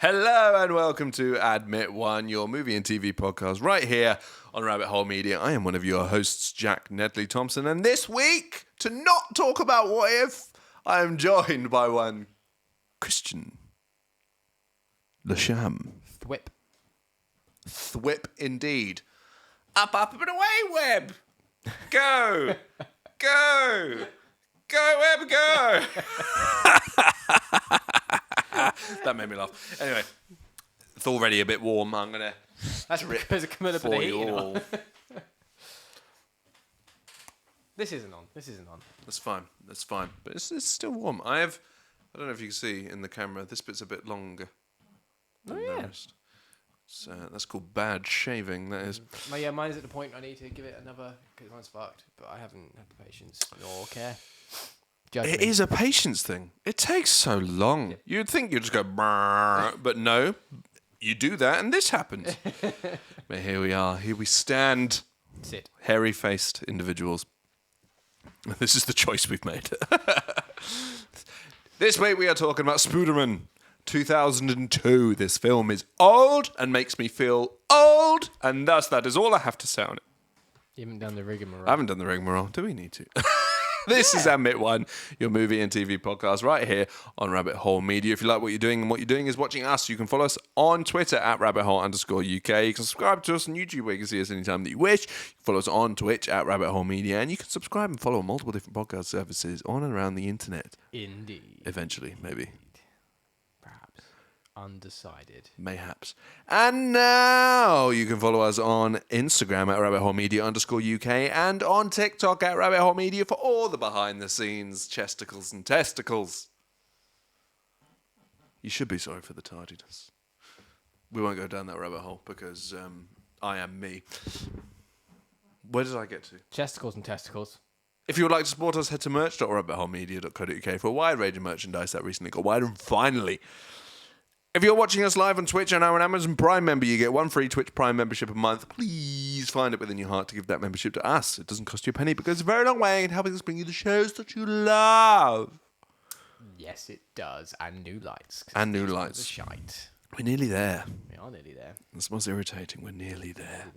Hello and welcome to Admit One, your movie and TV podcast right here on Rabbit Hole Media. I am one of your hosts, Jack Nedley Thompson, and this week, to not talk about What If, I am joined by one Kristian Lesham. Thwip indeed. Up, and away, Webb! Go! Go! Go, Webb, go! That made me laugh. Anyway, it's already a bit warm. I'm going to drip coming up for you all. This isn't on. That's fine. But it's still warm. I don't know if you can see in the camera, this bit's a bit longer than the rest. So that's called bad shaving, that is. Yeah, mine's at the point I need to give it another, because mine's fucked, but I haven't had the patience or care. It is a patience thing. It takes so long. Yeah. You'd think you'd just go, but no, you do that and this happens. But here we are. Here we stand. Sit. Hairy-faced individuals. This is the choice we've made. This week we are talking about Spooderman 2002. This film is old and makes me feel old, and thus that is all I have to say on it. You haven't done the rigmarole. I haven't done the rigmarole. Do we need to? This is Admit One, your movie and TV podcast right here on Rabbit Hole Media. If you like what you're doing and what you're doing is watching us, you can follow us on Twitter at rabbithole_UK. You can subscribe to us on YouTube where you can see us anytime that you wish. You can follow us on Twitch at Rabbit Hole Media. And you can subscribe and follow multiple different podcast services on and around the internet. Indeed. Eventually, maybe. Perhaps. Undecided. Mayhaps. And now you can follow us on Instagram at rabbitholemedia_UK and on TikTok at Rabbit Hole Media for all the behind the scenes chesticles and testicles. You should be sorry for the tardiness. We won't go down that rabbit hole because I am me. Where did I get to? Chesticles and testicles. If you would like to support us, head to merch.rabbitholemedia.co.uk for a wide range of merchandise that recently got wider. And finally, if you're watching us live on Twitch and are an Amazon Prime member, you get one free Twitch Prime membership a month. Please find it within your heart to give that membership to us. It doesn't cost you a penny, but goes a very long way in helping us bring you the shows that you love. Yes, it does. And new lights. And new lights. Shite. We're nearly there. We are nearly there. That's what's irritating. We're nearly there.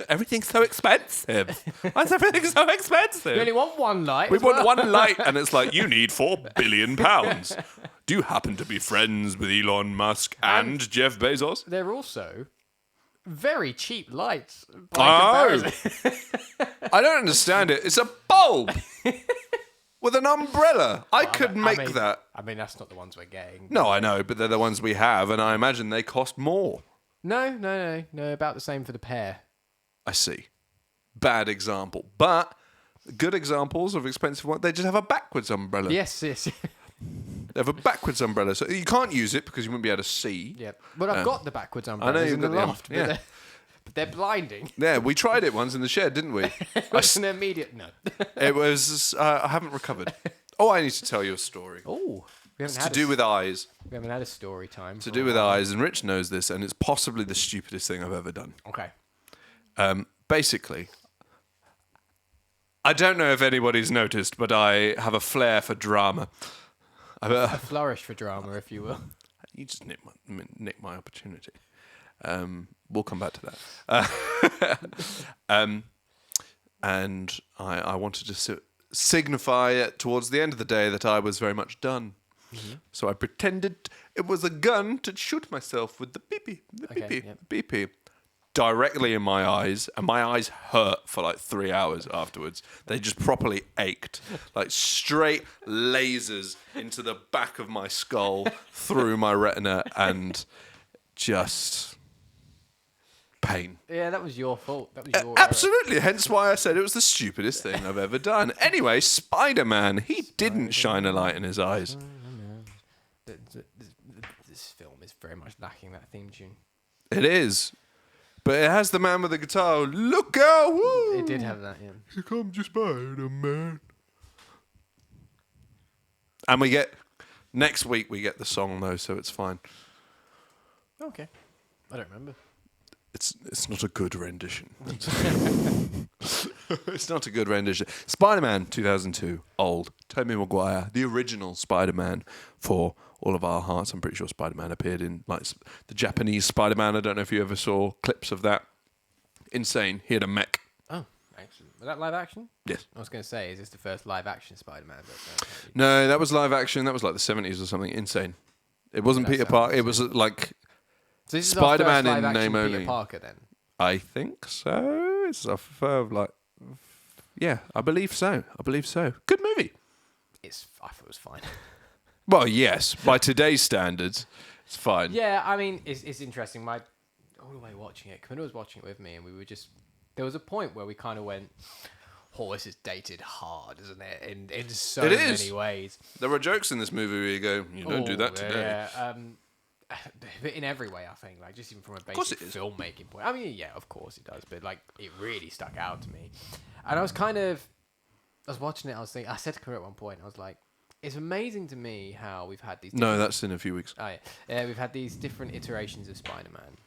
Everything's so expensive. Why is everything so expensive? We only want one light. We want one light, and it's like, you need £4 billion. Do you happen to be friends with Elon Musk and Jeff Bezos? They're also very cheap lights by comparison. I don't understand it. It's a bulb with an umbrella. I could make that. I mean, that's not the ones we're getting. No, I know, but they're the ones we have, and I imagine they cost more. No. About the same for the pair. I see. Bad example. But good examples of expensive ones, they just have a backwards umbrella. Yes. They have a backwards umbrella. So you can't use it because you wouldn't be able to see. Yeah. But I've got the backwards umbrellas I know you've in the got loft. yeah. But they're blinding. Yeah, we tried it once in the shed, didn't we? It was an immediate no. It was, I haven't recovered. Oh, I need to tell you a story. Oh. It's to do with eyes. We haven't had a story time. To do with eyes, and Rich knows this, and it's possibly the stupidest thing I've ever done. Okay. Basically, I don't know if anybody's noticed, but I have a flair for drama. A flourish for drama, if you will. You just nick my opportunity. We'll come back to that. And I wanted to signify it towards the end of the day that I was very much done. Mm-hmm. So I pretended it was a gun to shoot myself with the beepee. Directly in my eyes, and my eyes hurt for like 3 hours afterwards. They just properly ached, like straight lasers into the back of my skull, through my retina, and just pain. Yeah, that was your fault. That was your absolutely. Error. Hence why I said it was the stupidest thing I've ever done. Anyway, Spider-Man, he didn't shine a light in his eyes. This film is very much lacking that theme tune. It is. But it has the man with the guitar. Look out! Woo! It did have that, yeah. Here comes your Spider-Man. And next week we get the song though, so it's fine. Okay. I don't remember. It's not a good rendition. It's not a good rendition. Spider-Man 2002, old. Tobey Maguire, the original Spider-Man for all of our hearts. I'm pretty sure Spider-Man appeared in like the Japanese Spider-Man. I don't know if you ever saw clips of that. Insane. He had a mech. Oh, excellent. Was that live action? Yes. I was going to say, is this the first live action Spider-Man? No, that was live action. That was like the 70s or something. Insane. It wasn't That Peter sounds Parker. It was like So this Spider-Man is our first in live action name Peter only. Parker then? I think so. It's yeah, I believe so. Good movie. I thought it was fine. Well, yes, by today's standards, it's fine. Yeah, I mean, it's interesting. All the way watching it, Camilla was watching it with me, and we were just... There was a point where we kind of went, oh, this is dated hard, isn't it? In so many ways. There are jokes in this movie where you go, you don't do that today. Yeah, but in every way, I think, like just even from a basic filmmaking point. I mean, yeah, of course it does, but like it really stuck out to me. And I was watching it. I said to Camilla at one point, I was like, it's amazing to me how we've had these. No, that's in a few weeks. Oh yeah, we've had these different iterations of Spider-Man,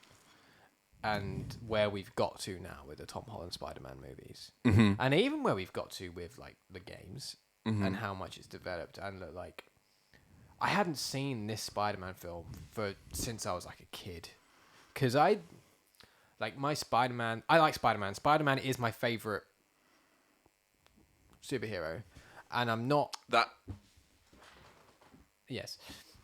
and where we've got to now with the Tom Holland Spider-Man movies, and even where we've got to with like the games and how much it's developed. And like, I hadn't seen this Spider-Man film since I was like a kid, because I like Spider-Man. Spider-Man is my favorite superhero, and I'm not that. Yes.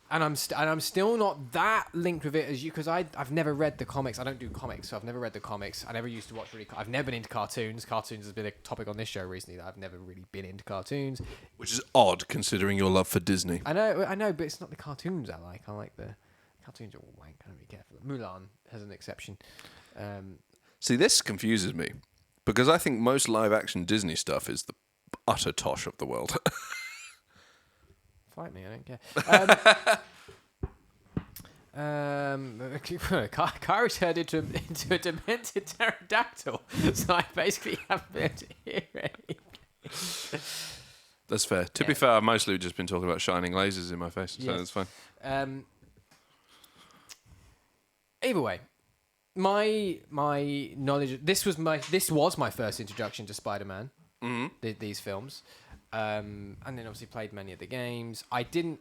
And I'm still not that linked with it as you, because I've never read the comics. I don't do comics, so I've never read the comics. I never used to watch I've never been into cartoons. Cartoons has been a topic on this show recently that I've never really been into cartoons. Which is odd considering your love for Disney. I know, but it's not the cartoons I like. I like the cartoons are all wank. I don't be careful. Mulan has an exception. See, this confuses me because I think most live-action Disney stuff is the utter tosh of the world. Fight me, I don't care. Kyrie turned into a demented pterodactyl, so I basically haven't been able to hear anything. That's fair. To be fair, I've mostly just been talking about shining lasers in my face, so that's fine. Either way, my knowledge. This was my first introduction to Spider-Man. These films. And then obviously played many of the games. I don't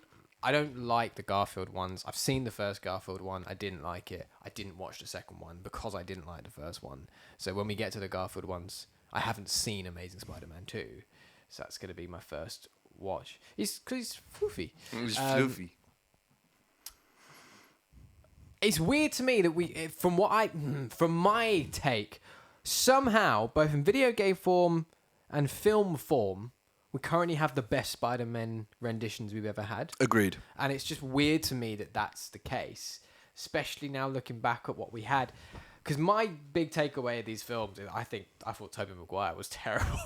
like the Garfield ones. I've seen the first Garfield one. I didn't like it. I didn't watch the second one because I didn't like the first one. So when we get to the Garfield ones, I haven't seen Amazing Spider-Man 2. So that's going to be my first watch. He's floofy. He's floofy. It's weird to me that from my take, somehow, both in video game form and film form, we currently have the best Spider-Man renditions we've ever had. Agreed. And it's just weird to me that that's the case, especially now looking back at what we had. Because my big takeaway of these films is I thought Tobey Maguire was terrible.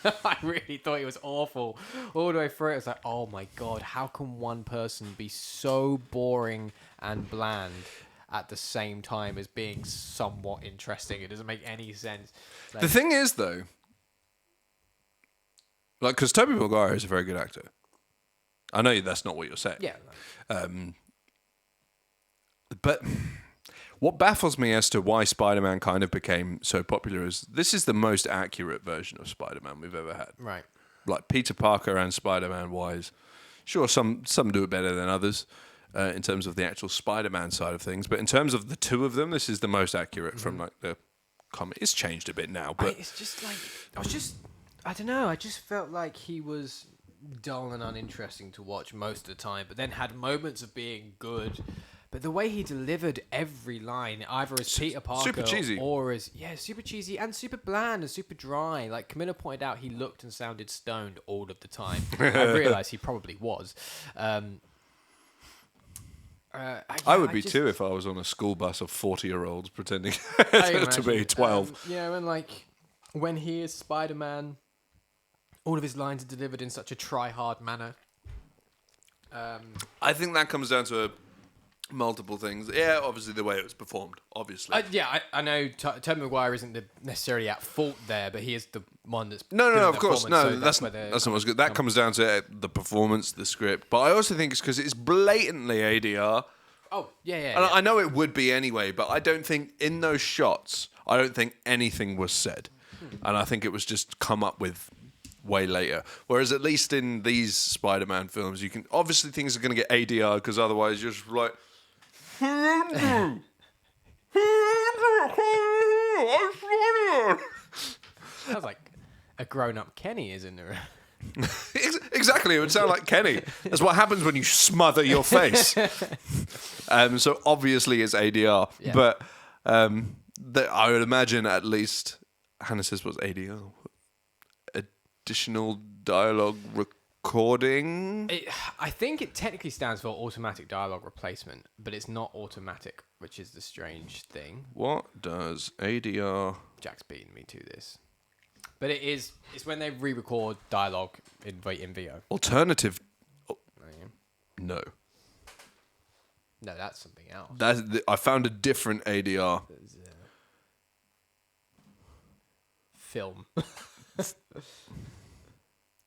I really thought he was awful. All the way through it was like, oh my God, how can one person be so boring and bland at the same time as being somewhat interesting? It doesn't make any sense. Like, the thing is, though, like, because Tobey Maguire is a very good actor. I know that's not what you're saying. Yeah. But what baffles me as to why Spider-Man kind of became so popular is this is the most accurate version of Spider-Man we've ever had. Right. Like Peter Parker and Spider-Man wise. Sure, some do it better than others in terms of the actual Spider-Man side of things. But in terms of the two of them, this is the most accurate from like the comic. It's changed a bit now. But it's just like... I don't know. I just felt like he was dull and uninteresting to watch most of the time, but then had moments of being good. But the way he delivered every line, either as Peter Parker super cheesy, or as super cheesy and super bland and super dry. Like Camilla pointed out, he looked and sounded stoned all of the time. I realised he probably was. I would be too if I was on a school bus of 40-year-olds pretending to be 12. And like when he is Spider-Man, all of his lines are delivered in such a try-hard manner. I think that comes down to multiple things. Yeah, obviously the way it was performed, obviously. I know Tobey Maguire isn't necessarily at fault there, but he is the one that's... No, of course. No, so that's not what's good. That comes down to the performance, the script. But I also think it's because it's blatantly ADR. Oh, yeah. And I know it would be anyway, but I don't think in those shots, I don't think anything was said. and I think it was just come up with way later. Whereas at least in these Spider-Man films, you can obviously things are going to get ADR because otherwise you're just like. Sounds like a grown-up Kenny is in there. Exactly, it would sound like Kenny. That's what happens when you smother your face. So obviously it's ADR, but I would imagine at least Hannah says what's ADR, additional dialogue recording. I think it technically stands for automatic dialogue replacement, but it's not automatic, which is the strange thing. What does ADR? Jack's beating me to this. But it's when they re-record dialogue in VO. Alternative? No. No, that's something else. I found a different ADR. Film.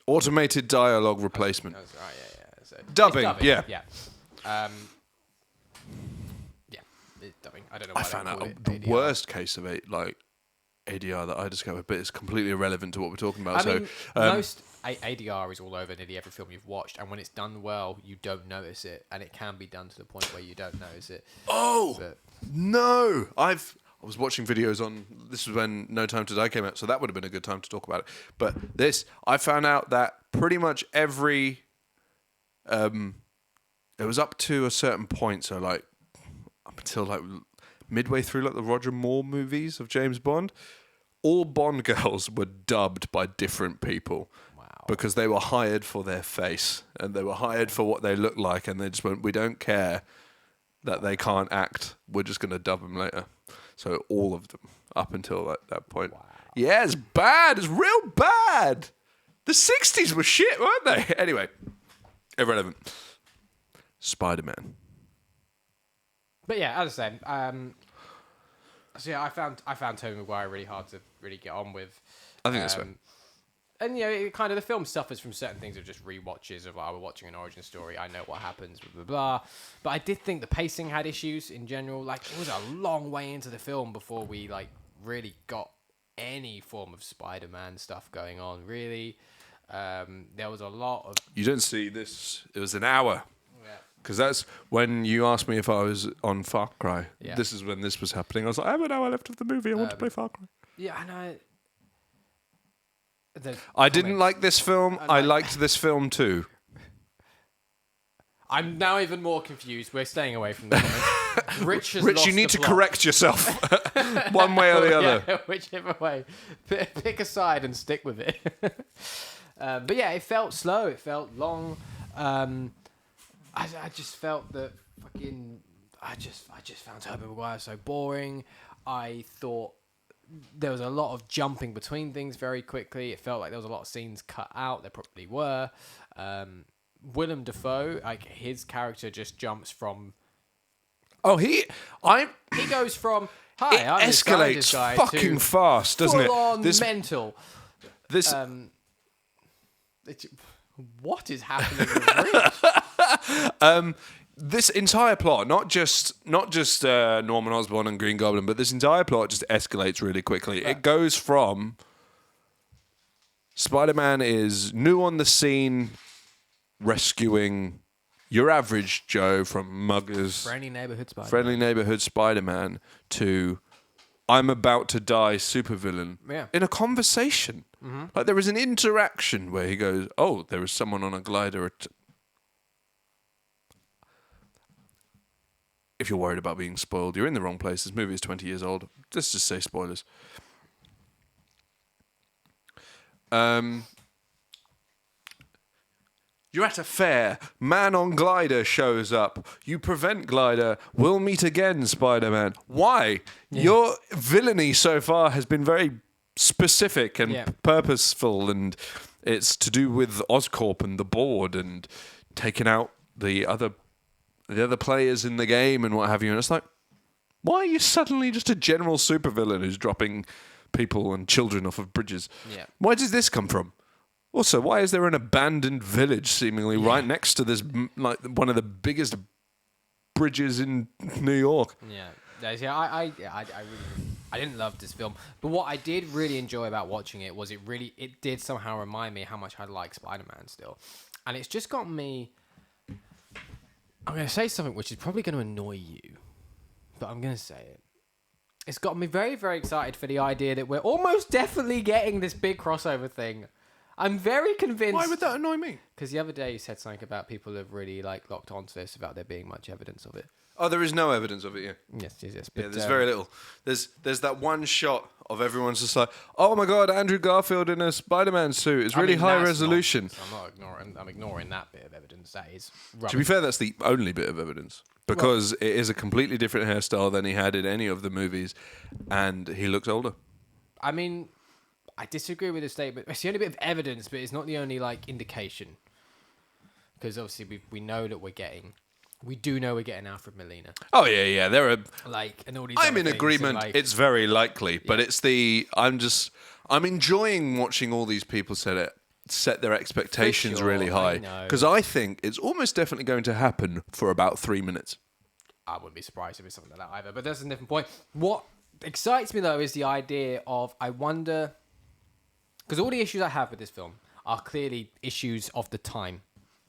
Automated dialogue replacement. That's right, yeah. So dubbing, yeah. Yeah. It's dubbing. I don't know why I they found call out it the ADR. worst case of ADR that I discovered, but it's completely irrelevant to what we're talking about. I mean, most ADR is all over nearly every film you've watched, and when it's done well, you don't notice it, and it can be done to the point where you don't notice it. No! I was watching videos on. This was when No Time to Die came out, so that would have been a good time to talk about it. But I found out that pretty much every. It was up to a certain point, so up until midway through the Roger Moore movies of James Bond, all Bond girls were dubbed by different people. Wow. Because they were hired for their face and they were hired for what they look like, and they just went, we don't care that they can't act, we're just going to dub them later. So all of them up until that point. Wow. Yeah, it's bad. It's real bad. The 60s were shit, weren't they? Anyway, irrelevant. Spider-Man. But yeah, as I said, so yeah, I found Tobey Maguire really hard to really get on with. I think that's fair. And it kind of the film suffers from certain things of just rewatches of we're watching an origin story. I know what happens, blah blah blah. But I did think the pacing had issues in general. It was a long way into the film before we really got any form of Spider-Man stuff going on. Really, there was a lot of. You didn't see this. It was an hour. Because that's when you asked me if I was on Far Cry. Yeah. This is when this was happening. I was like, I have an hour left of the movie. I want to play Far Cry. Yeah, I know. I didn't like this film. I liked this film too. I'm now even more confused. We're staying away from the comments. Rich, you need to correct yourself. One way or the other. Yeah, whichever way. Pick a side and stick with it. But yeah, it felt slow. It felt long. I just felt that I just found Tobey Maguire so boring. I thought there was a lot of jumping between things very quickly. It felt like there was a lot of scenes cut out. There probably were. Willem Dafoe, his character just jumps from. He goes from it escalates guy fucking fast, doesn't it? On mental. This. What is happening with Rich? This entire plot, not just Norman Osborn and Green Goblin, but this entire plot just escalates really quickly. Right. It goes from Spider-Man is new on the scene, rescuing your average Joe from muggers, friendly neighborhood Spider-Man, to I'm about to die supervillain in a conversation. Mm-hmm. There is an interaction where he goes, "Oh, there is someone on a glider." If you're worried about being spoiled, you're in the wrong place. This movie is 20 years old. Let's just say spoilers. You're at a fair. Man on glider shows up. You prevent glider. We'll meet again, Spider-Man. Why? Yeah. Your villainy so far has been very specific and purposeful, and it's to do with Oscorp and the board and taking out the other players in the game and what have you. And it's like, why are you suddenly just a general supervillain who's dropping people and children off of bridges? Yeah. Where does this come from? Also, why is there an abandoned village seemingly right next to this, one of the biggest bridges in New York? Yeah. Yeah, I didn't love this film, but what I did really enjoy about watching it was it did somehow remind me how much I like Spider-Man still, and it's just got me. I'm going to say something which is probably going to annoy you, but I'm going to say it. It's got me very, very excited for the idea that we're almost definitely getting this big crossover thing. I'm very convinced. Why would that annoy me? Because the other day you said something about people have really like locked onto this without there being much evidence of it. Oh, there is no evidence of it, yeah. Yes. But, there's very little. There's that one shot of everyone's just like, oh my god, Andrew Garfield in a Spider-Man suit. It's really high resolution. I'm ignoring that bit of evidence. That is rubbish. To be fair, that's the only bit of evidence. Because it is a completely different hairstyle than he had in any of the movies, and he looks older. I mean, I disagree with the statement. It's the only bit of evidence, but it's not the only like indication. Because obviously we know that we do know we're getting Alfred Molina. Oh yeah. There are like, and all these. I'm in agreement. Like, it's very likely, but it's I'm enjoying watching all these people set their expectations really high, because I think it's almost definitely going to happen for about 3 minutes. I wouldn't be surprised if it's something like that either, but that's a different point. What excites me though is the idea of, I wonder, because all the issues I have with this film are clearly issues of the time,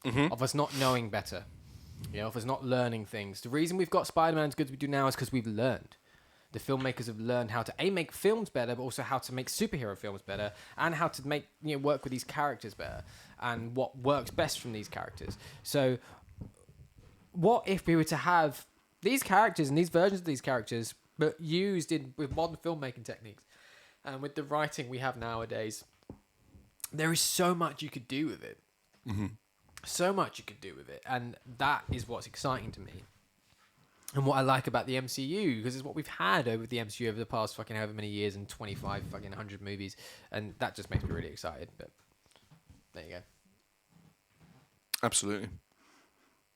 of us not knowing better, of us not learning things. The reason we've got Spider-Man as good as we do now is because we've learned. The filmmakers have learned how to make films better, but also how to make superhero films better, and how to make work with these characters better, and what works best from these characters. So, what if we were to have these characters and these versions of these characters, but used with modern filmmaking techniques, and with the writing we have nowadays? There is so much you could do with it. So much you could do with it, and that is what's exciting to me. And what I like about the MCU, because it's what we've had over the MCU over the past fucking however many years and 25 fucking 100 movies. And that just makes me really excited. But there you go. Absolutely.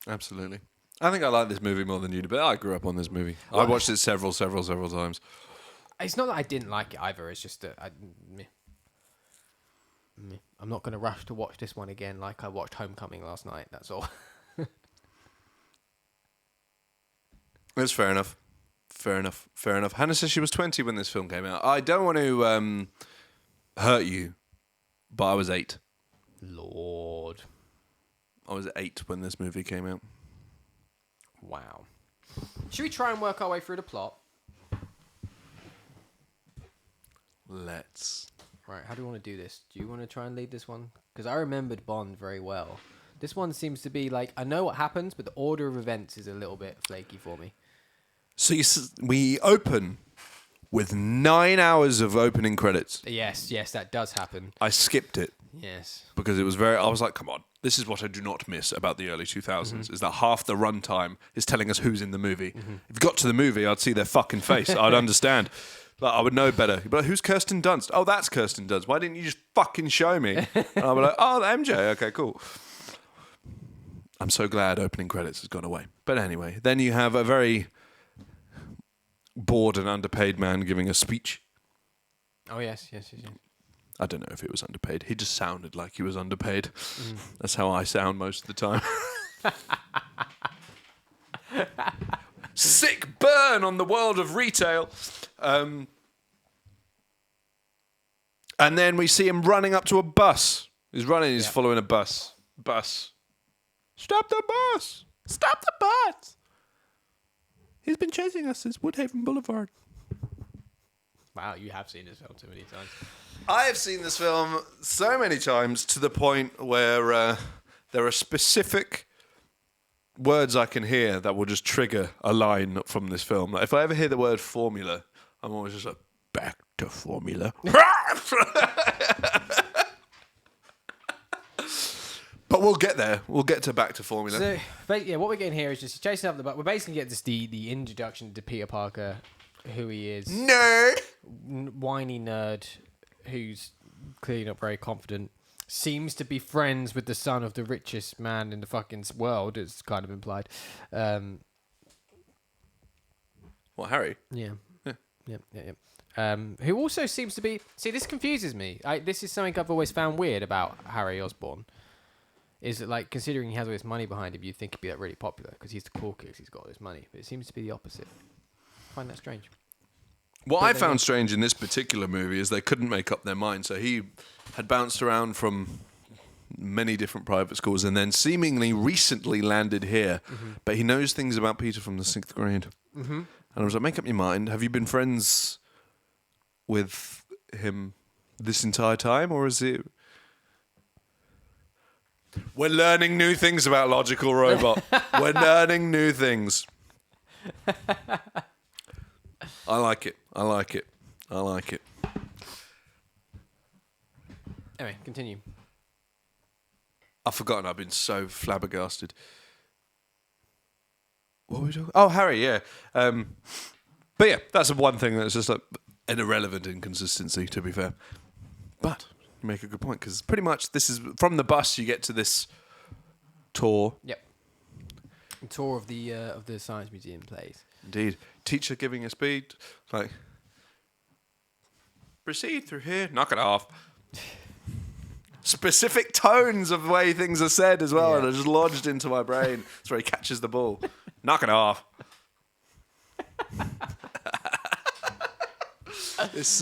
I think I like this movie more than you do, but I grew up on this movie. I watched it several times. It's not that I didn't like it either. It's just that I'm not going to rush to watch this one again like I watched Homecoming last night. That's all. That's fair enough. Hannah says she was 20 when this film came out. I don't want to hurt you, but I was 8. Lord. I was 8 when this movie came out. Wow. Should we try and work our way through the plot? Let's. Right, how do you want to do this? Do you want to try and lead this one? Because I remembered Bond very well. This one seems to be like, I know what happens, but the order of events is a little bit flaky for me. So we open with 9 hours of opening credits. Yes, that does happen. I skipped it. Yes. Because I was like, come on, this is what I do not miss about the early 2000s, is that half the runtime is telling us who's in the movie. If you got to the movie, I'd see their fucking face. I'd understand. Like, I would know better. But who's Kirsten Dunst? Oh, that's Kirsten Dunst. Why didn't you just fucking show me? And I'd be like, oh, MJ. Okay, cool. I'm so glad opening credits has gone away. But anyway, then you have a very bored and underpaid man giving a speech. Oh, yes. I don't know if he was underpaid. He just sounded like he was underpaid. That's how I sound most of the time. Sick burn on the world of retail. And then we see him running up to a bus. He's following a bus. Stop the bus! Stop the bus! He's been chasing us since Woodhaven Boulevard. Wow, you have seen this film too many times. I have seen this film so many times to the point where there are specific words I can hear that will just trigger a line from this film. Like, if I ever hear the word formula, I'm always just like, back to formula. But we'll get there. We'll get to back to formula. So, what we're getting here is just chasing up the bus. We're basically getting just the introduction to Peter Parker, who he is. Nerd! Whiny nerd who's clearly not very confident. Seems to be friends with the son of the richest man in the fucking world, it's kind of implied. What, Harry? Yeah. Who also seems to be... See, this confuses me. This is something I've always found weird about Harry Osborn. Is that, like, considering he has all this money behind him, you'd think he'd be like really popular because he's the cool kid, he's got all this money. But it seems to be the opposite. find that strange. What I found strange in this particular movie is they couldn't make up their mind. So he had bounced around from many different private schools and then seemingly recently landed here. But he knows things about Peter from the 6th grade. And I was like, make up your mind. Have you been friends with him this entire time? Or is it... We're learning new things about Logical Robot. We're learning new things. I like it. I like it. I like it. Anyway, continue. I've forgotten. I've been so flabbergasted. What were we talking? Oh, Harry, yeah. But yeah, that's the one thing that's just like an irrelevant inconsistency, to be fair. But you make a good point, because pretty much this is from the bus you get to this tour. Yep. A tour of the Science Museum place. Indeed. Teacher giving a speech, like, proceed through here, knock it off. Specific tones of the way things are said as well, and are just lodged into my brain. That's where he catches the ball. Knock it off. This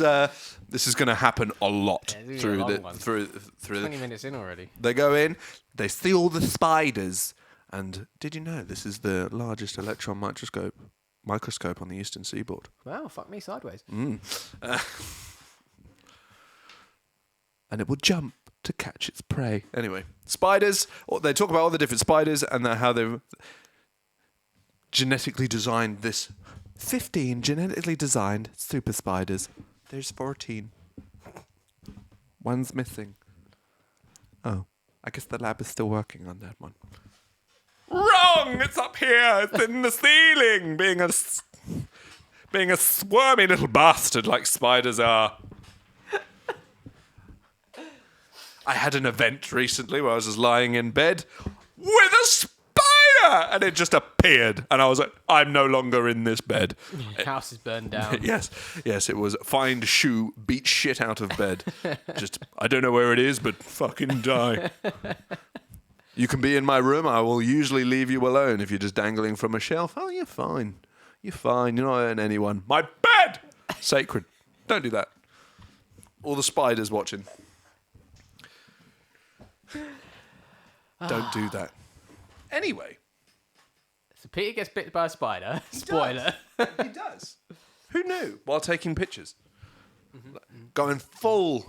is going to happen a lot through 20 minutes in already. They go in, they see all the spiders, and did you know this is the largest electron microscope on the eastern seaboard? Wow, fuck me sideways. And it will jump to catch its prey. Anyway, spiders. They talk about all the different spiders and how they've genetically designed this. 15 genetically designed super spiders. There's 14. One's missing. Oh, I guess the lab is still working on that one. Wrong! It's up here. It's in the ceiling. Being a squirmy little bastard like spiders are. I had an event recently where I was just lying in bed with a spider, and it just appeared, and I was like, I'm no longer in this bed. Your house is burned down. Yes, it was find shoe, beat shit out of bed. Just, I don't know where it is, but fucking die. You can be in my room. I will usually leave you alone if you're just dangling from a shelf. Oh, you're fine. You're fine. You're not hurting anyone. My bed! Sacred. Don't do that. All the spiders watching. Don't do that. Anyway. So Peter gets bitten by a spider. Spoiler. He does. Who knew? While taking pictures. Going full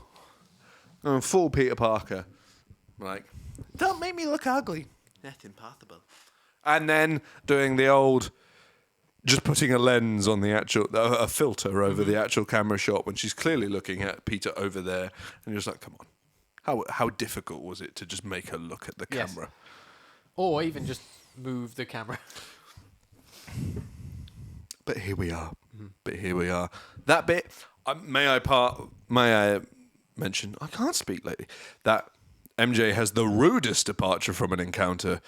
Peter Parker. Like, don't make me look ugly. That's impossible. And then doing the old, just putting a lens on the actual, a filter over the actual camera shot when she's clearly looking at Peter over there. And you're just like, come on. How difficult was it to just make her look at the camera? Or even just move the camera. But here we are. That bit, may I mention, I can't speak lately, that MJ has the rudest departure from an encounter,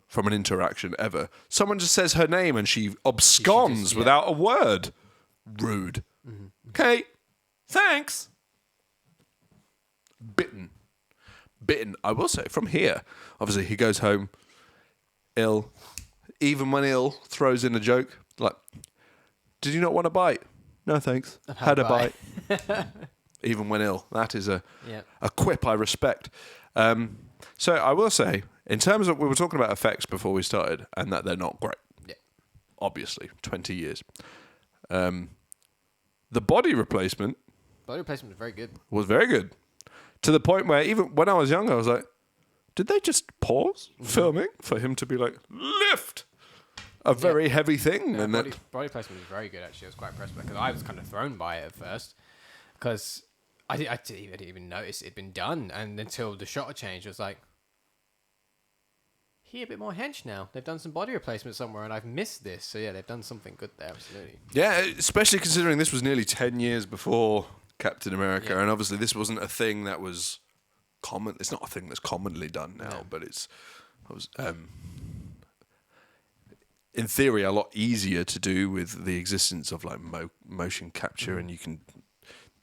from an interaction ever. Someone just says her name and she absconds without a word. Rude. Okay, thanks. Bitten. I will say, from here, obviously he goes home ill. Even when ill, throws in a joke like, did you not want a bite? No, thanks. Had a bite. Even when ill. That is a quip I respect. So I will say, in terms of, we were talking about effects before we started, and that they're not great. Yeah. Obviously, 20 years. The body replacement Was very good. was very good. To the point where even when I was young, I was like, did they just pause filming for him to be like, lift a very heavy thing? Yeah, and body placement was very good, actually. I was quite impressed with it, because I was kind of thrown by it at first. Because I didn't even notice it'd been done. And until the shot had changed, I was like, a bit more hench now. They've done some body replacement somewhere, and I've missed this. So yeah, they've done something good there, absolutely. Yeah, especially considering this was nearly 10 years before Captain America, and obviously this wasn't a thing that was common. It's not a thing that's commonly done now, but it was in theory a lot easier to do with the existence of like motion capture, and you can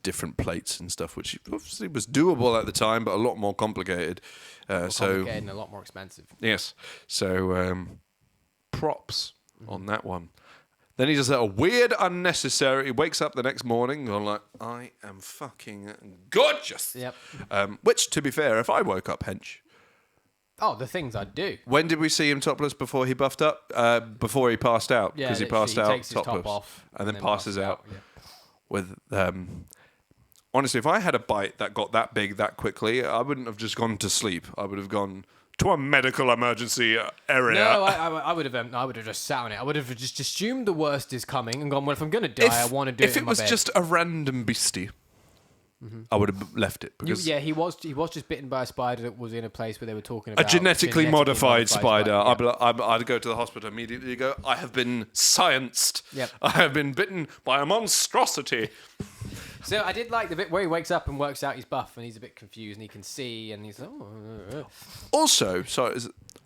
different plates and stuff, which obviously was doable at the time, but a lot more complicated. And a lot more expensive. Yes. So props on that one. Then he does a weird, unnecessary. He wakes up the next morning and I'm like, I am fucking gorgeous. Yep. Which, to be fair, if I woke up hench. Oh, the things I do. When did we see him topless before he buffed up? Before he passed out. Yeah, Because he literally, passed he out takes his topless. top off and then passes out. Yeah. With honestly, if I had a bite that got that big that quickly, I wouldn't have just gone to sleep. I would have gone to a medical emergency area. No, I would have. I would have just sat on it. I would have just assumed the worst is coming and gone. Well, if I'm going to die, I want to do it. If in it my was bed. just a random beastie, I would have left it because Yeah, he was just bitten by a spider that was in a place where they were talking about a genetically modified spider. Yeah. I'd go to the hospital immediately. Go. I have been scienced. Yep. I have been bitten by a monstrosity. So I did like the bit where he wakes up and works out he's buff and he's a bit confused and he can see and he's like, oh. Also,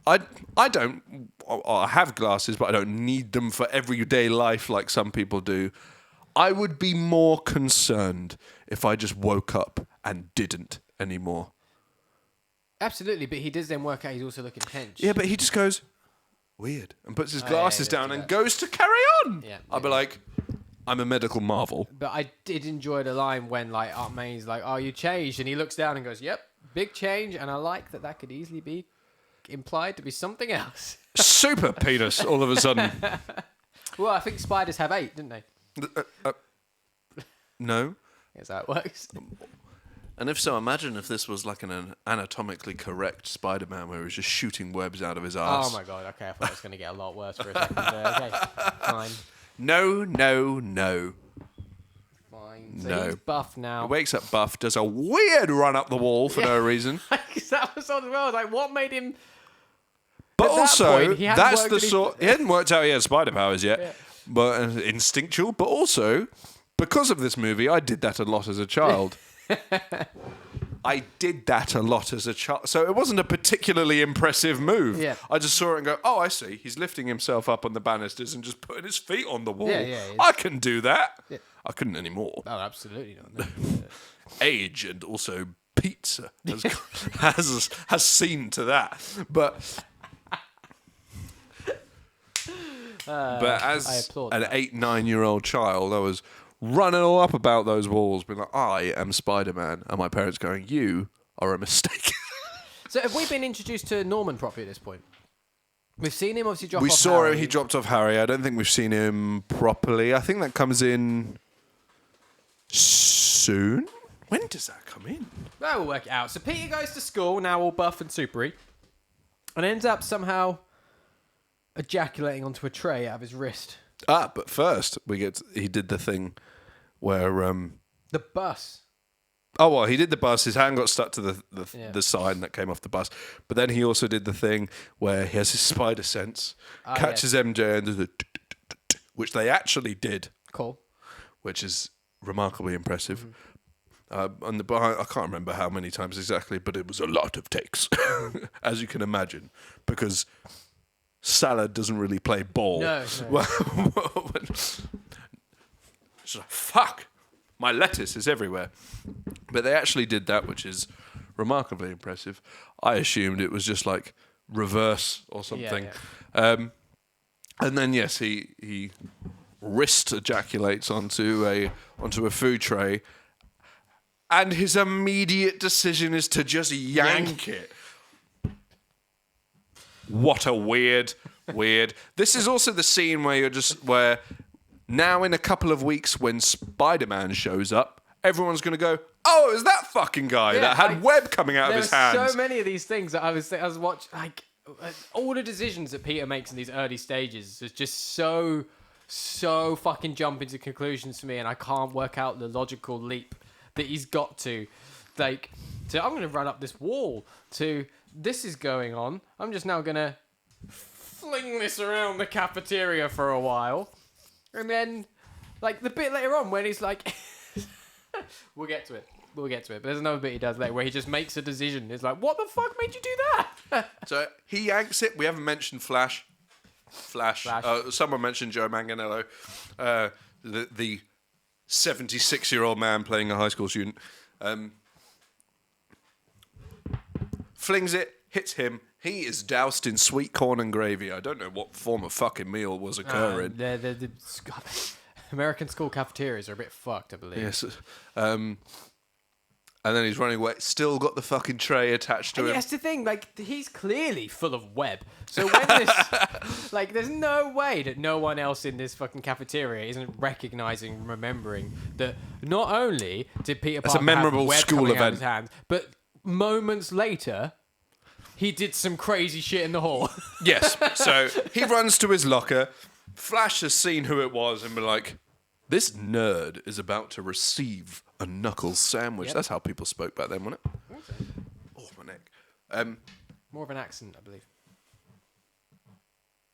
I don't. I have glasses, but I don't need them for everyday life like some people do. I would be more concerned if I just woke up and didn't anymore. Absolutely, but he does then work out he's also looking hench. Yeah, but he just goes weird and puts his glasses down and goes to carry on. Yeah, I'd be like, I'm a medical marvel. But I did enjoy the line when like Aunt May's like, "Oh, you changed," and he looks down and goes, "Yep, big change." And I like that could easily be implied to be something else. Super penis all of a sudden. Well, I think spiders have 8, didn't they? No. That's how it works. And if so, imagine if this was like an anatomically correct Spider-Man where he was just shooting webs out of his ass. Oh my god, okay, I thought it was going to get a lot worse for a second there. Okay, fine. No. Fine. So No. he's buff now. He wakes up buff, does a weird run up the wall for no reason. That was on as well. Like, what made him... But At that also, point, he hadn't that's worked the any- sort... He hadn't worked out he had spider powers yet. Yeah. But instinctual. But also, because of this movie, I did that a lot as a child. I did that a lot as a child. So it wasn't a particularly impressive move. Yeah. I just saw it and go, oh, I see. He's lifting himself up on the banisters and just putting his feet on the wall. Yeah, I can do that. Yeah. I couldn't anymore. Oh, absolutely not. No. Age and also pizza has seen to that. But as I applaud an that. 8-9-year-old child, I was running all up about those walls, being like, I am Spider-Man. And my parents going, you are a mistake. So have we been introduced to Norman properly at this point? We've seen him obviously drop We off saw Harry. him, he dropped off Harry. I don't think we've seen him properly. I think that comes in soon. When does that come in? Well, we'll work it out. So Peter goes to school, now all buff and supery, and ends up somehow ejaculating onto a tray out of his wrist. But first, he did the thing where... The bus. Oh, well, he did the bus. His hand got stuck to Yeah. the sign that came off the bus. But then he also did the thing where he has his spider sense, catches MJ and does the... which they actually did, Cool. which is remarkably impressive. And I can't remember how many times exactly, but it was a lot of takes, as you can imagine, because Salad doesn't really play ball. No. It's like, fuck, my lettuce is everywhere. But they actually did that, which is remarkably impressive. I assumed it was just like reverse or something. Yeah. And then, yes, he wrist ejaculates onto a food tray. And his immediate decision is to just yank it. What a weird. This is also the scene where now in a couple of weeks when Spider-Man shows up, everyone's going to go, oh, it was that fucking guy that had web coming out of his hands. There are so many of these things that I was watching, like all the decisions that Peter makes in these early stages is just so fucking jumping to conclusions for me, and I can't work out the logical leap that he's got to I'm going to run up this wall, to this is going on, I'm just now going to fling this around the cafeteria for a while, and then like the bit later on when he's like we'll get to it, but there's another bit he does later where he just makes a decision. It's like, what the fuck made you do that? So he yanks it. We haven't mentioned Flash. Someone mentioned Joe Manganiello, the 76-year-old man playing a high school student. Flings it, hits him, He is doused in sweet corn and gravy. I don't know what form of fucking meal was occurring. The American school cafeterias are a bit fucked, I believe. Yes. And then he's running away. Still got the fucking tray attached to him. That's the thing. Like, he's clearly full of web. So when this, like, there's no way that no one else in this fucking cafeteria isn't recognizing, remembering that not only did Peter Parker a memorable have web school coming out event. of his hands, but moments later, he did some crazy shit in the hall. Yes. So he runs to his locker. Flash has seen who it was and been like, this nerd is about to receive a knuckles sandwich. Yep. That's how people spoke back then, wasn't it? Oh, my neck. More of an accent, I believe.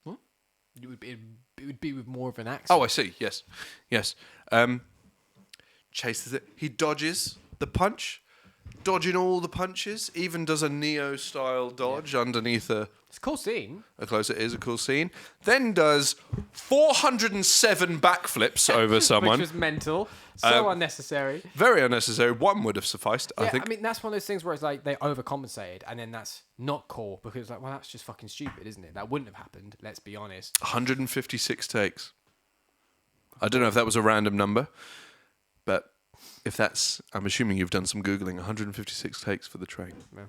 What? It would be with more of an accent. Oh, I see. Yes. Yes. Chases it. He dodges the punch. Dodging all the punches. Even does a Neo-style dodge underneath It's a cool scene. a close. It is a cool scene. Then does 407 backflips over someone. Which was mental. So unnecessary. Very unnecessary. One would have sufficed, Yeah, I think. I mean, that's one of those things where it's like they overcompensated, and then that's not cool because, like, well, that's just fucking stupid, isn't it? That wouldn't have happened. Let's be honest. 156 takes. I don't know if that was a random number, but if that's, I'm assuming you've done some Googling. 156 takes for the train. Yeah.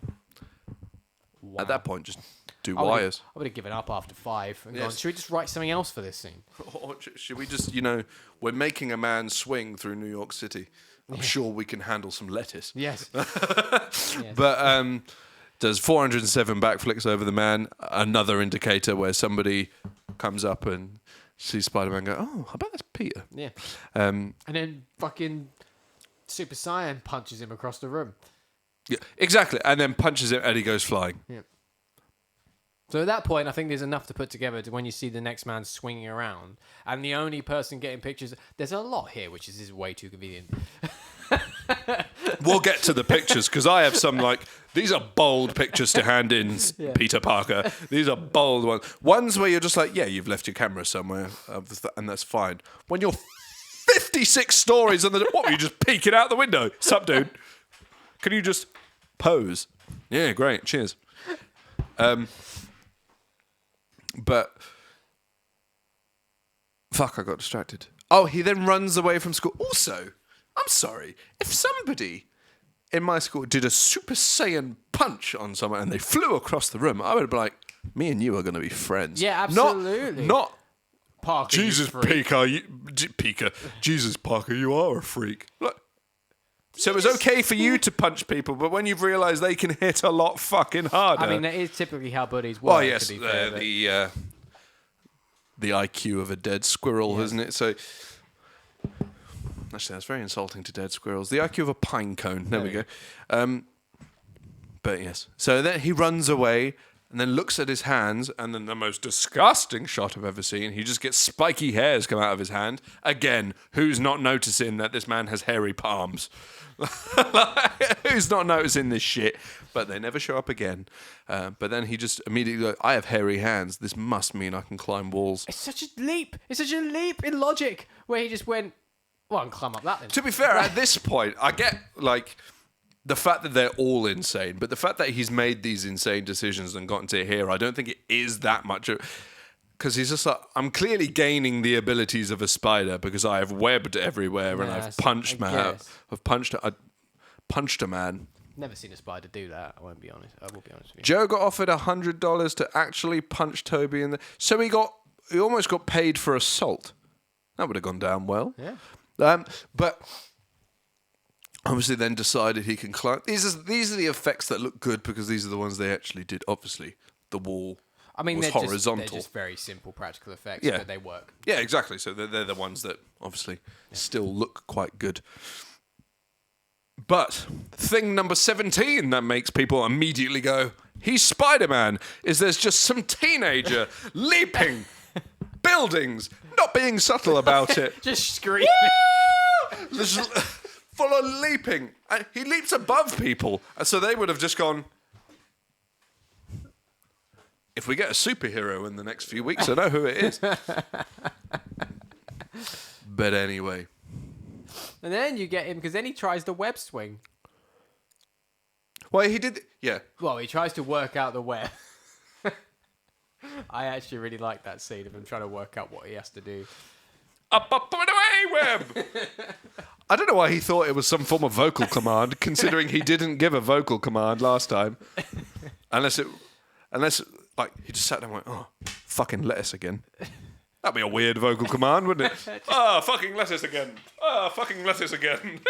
Wow. At that point, just do I would've- wires. I would have given up after 5 and Yes. gone, should we just write something else for this scene? Or should we just, we're making a man swing through New York City. I'm sure we can handle some lettuce. Yes. But does 407 backflips over the man. Another indicator where somebody comes up and sees Spider-Man go, oh, I bet that's Peter. Yeah. Um, And then fucking Super Saiyan punches him across the room. yeah, exactly. And then punches him and he goes flying. Yeah. So at that point, I think there's enough to put together to when you see the next man swinging around, and the only person getting pictures. There's a lot here, which is way too convenient. We'll get to the pictures because I have some these are bold pictures to hand in, Peter Parker. These are bold ones. Ones where you're just like, yeah, you've left your camera somewhere, and that's fine. When you're 56 stories on the, what were you just peeking out the window? Sup, dude? Can you just pose? Yeah, great. Cheers. But fuck, I got distracted. Oh, he then runs away from school. Also, I'm sorry, if somebody in my school did a Super Saiyan punch on someone and they flew across the room, I would be like, me and you are going to be friends. Yeah, absolutely. Not Parker, Jesus, Pika, Jesus, Parker, you are a freak. Like, so it was okay for you to punch people, but when you've realised they can hit a lot fucking harder. I mean, that is typically how buddies work. well, yes, to be fair, but- the IQ of a dead squirrel, isn't it? So, actually, that's very insulting to dead squirrels. The IQ of a pine cone. There we go. But yes, so then he runs away and then looks at his hands, and then the most disgusting shot I've ever seen. He just gets spiky hairs come out of his hand. Again, who's not noticing that this man has hairy palms? Who's not noticing this shit? But they never show up again. But then he just immediately goes, I have hairy hands. This must mean I can climb walls. It's such a leap. It's such a leap in logic where he just went, well, I can climb up that then. To be fair, at this point, I get the fact that they're all insane, but the fact that he's made these insane decisions and gotten to here, I don't think it is that much. Because he's just like, I'm clearly gaining the abilities of a spider because I have webbed everywhere and I've punched a man. Never seen a spider do that. I will be honest with you. Joe got offered $100 to actually punch Toby in the. So he almost got paid for assault. That would have gone down well. Yeah. But obviously then decided he can climb. These are the effects that look good because these are the ones they actually did. Obviously, the wall was they're horizontal. they're just very simple practical effects, Yeah. but they work. Yeah, exactly. So they're the ones that obviously still look quite good. But thing number 17 that makes people immediately go, he's Spider-Man, is there's just some teenager leaping buildings, not being subtle about it. Just screaming. Just full on leaping. And he leaps above people. And so they would have just gone, if we get a superhero in the next few weeks, I know who it is. But anyway. And then you get him, because then he tries the web swing. Well, he did, yeah. Well, he tries to work out the web. I actually really like that scene of him trying to work out what he has to do. Up and away, Webb! I don't know why he thought it was some form of vocal command, considering he didn't give a vocal command last time. Unless like, he just sat there and went, oh, fucking lettuce again. That'd be a weird vocal command, wouldn't it? Oh, fucking lettuce again. Oh, fucking lettuce again.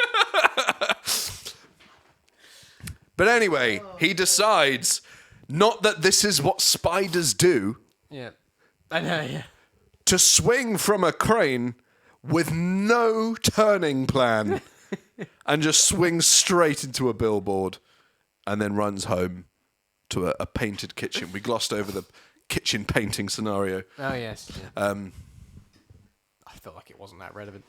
But anyway, he decides not that this is what spiders do. Yeah. I know, yeah. To swing from a crane with no turning plan and just swings straight into a billboard and then runs home to a painted kitchen. We glossed over the kitchen painting scenario. Oh, yes. Yeah. I felt like it wasn't that relevant.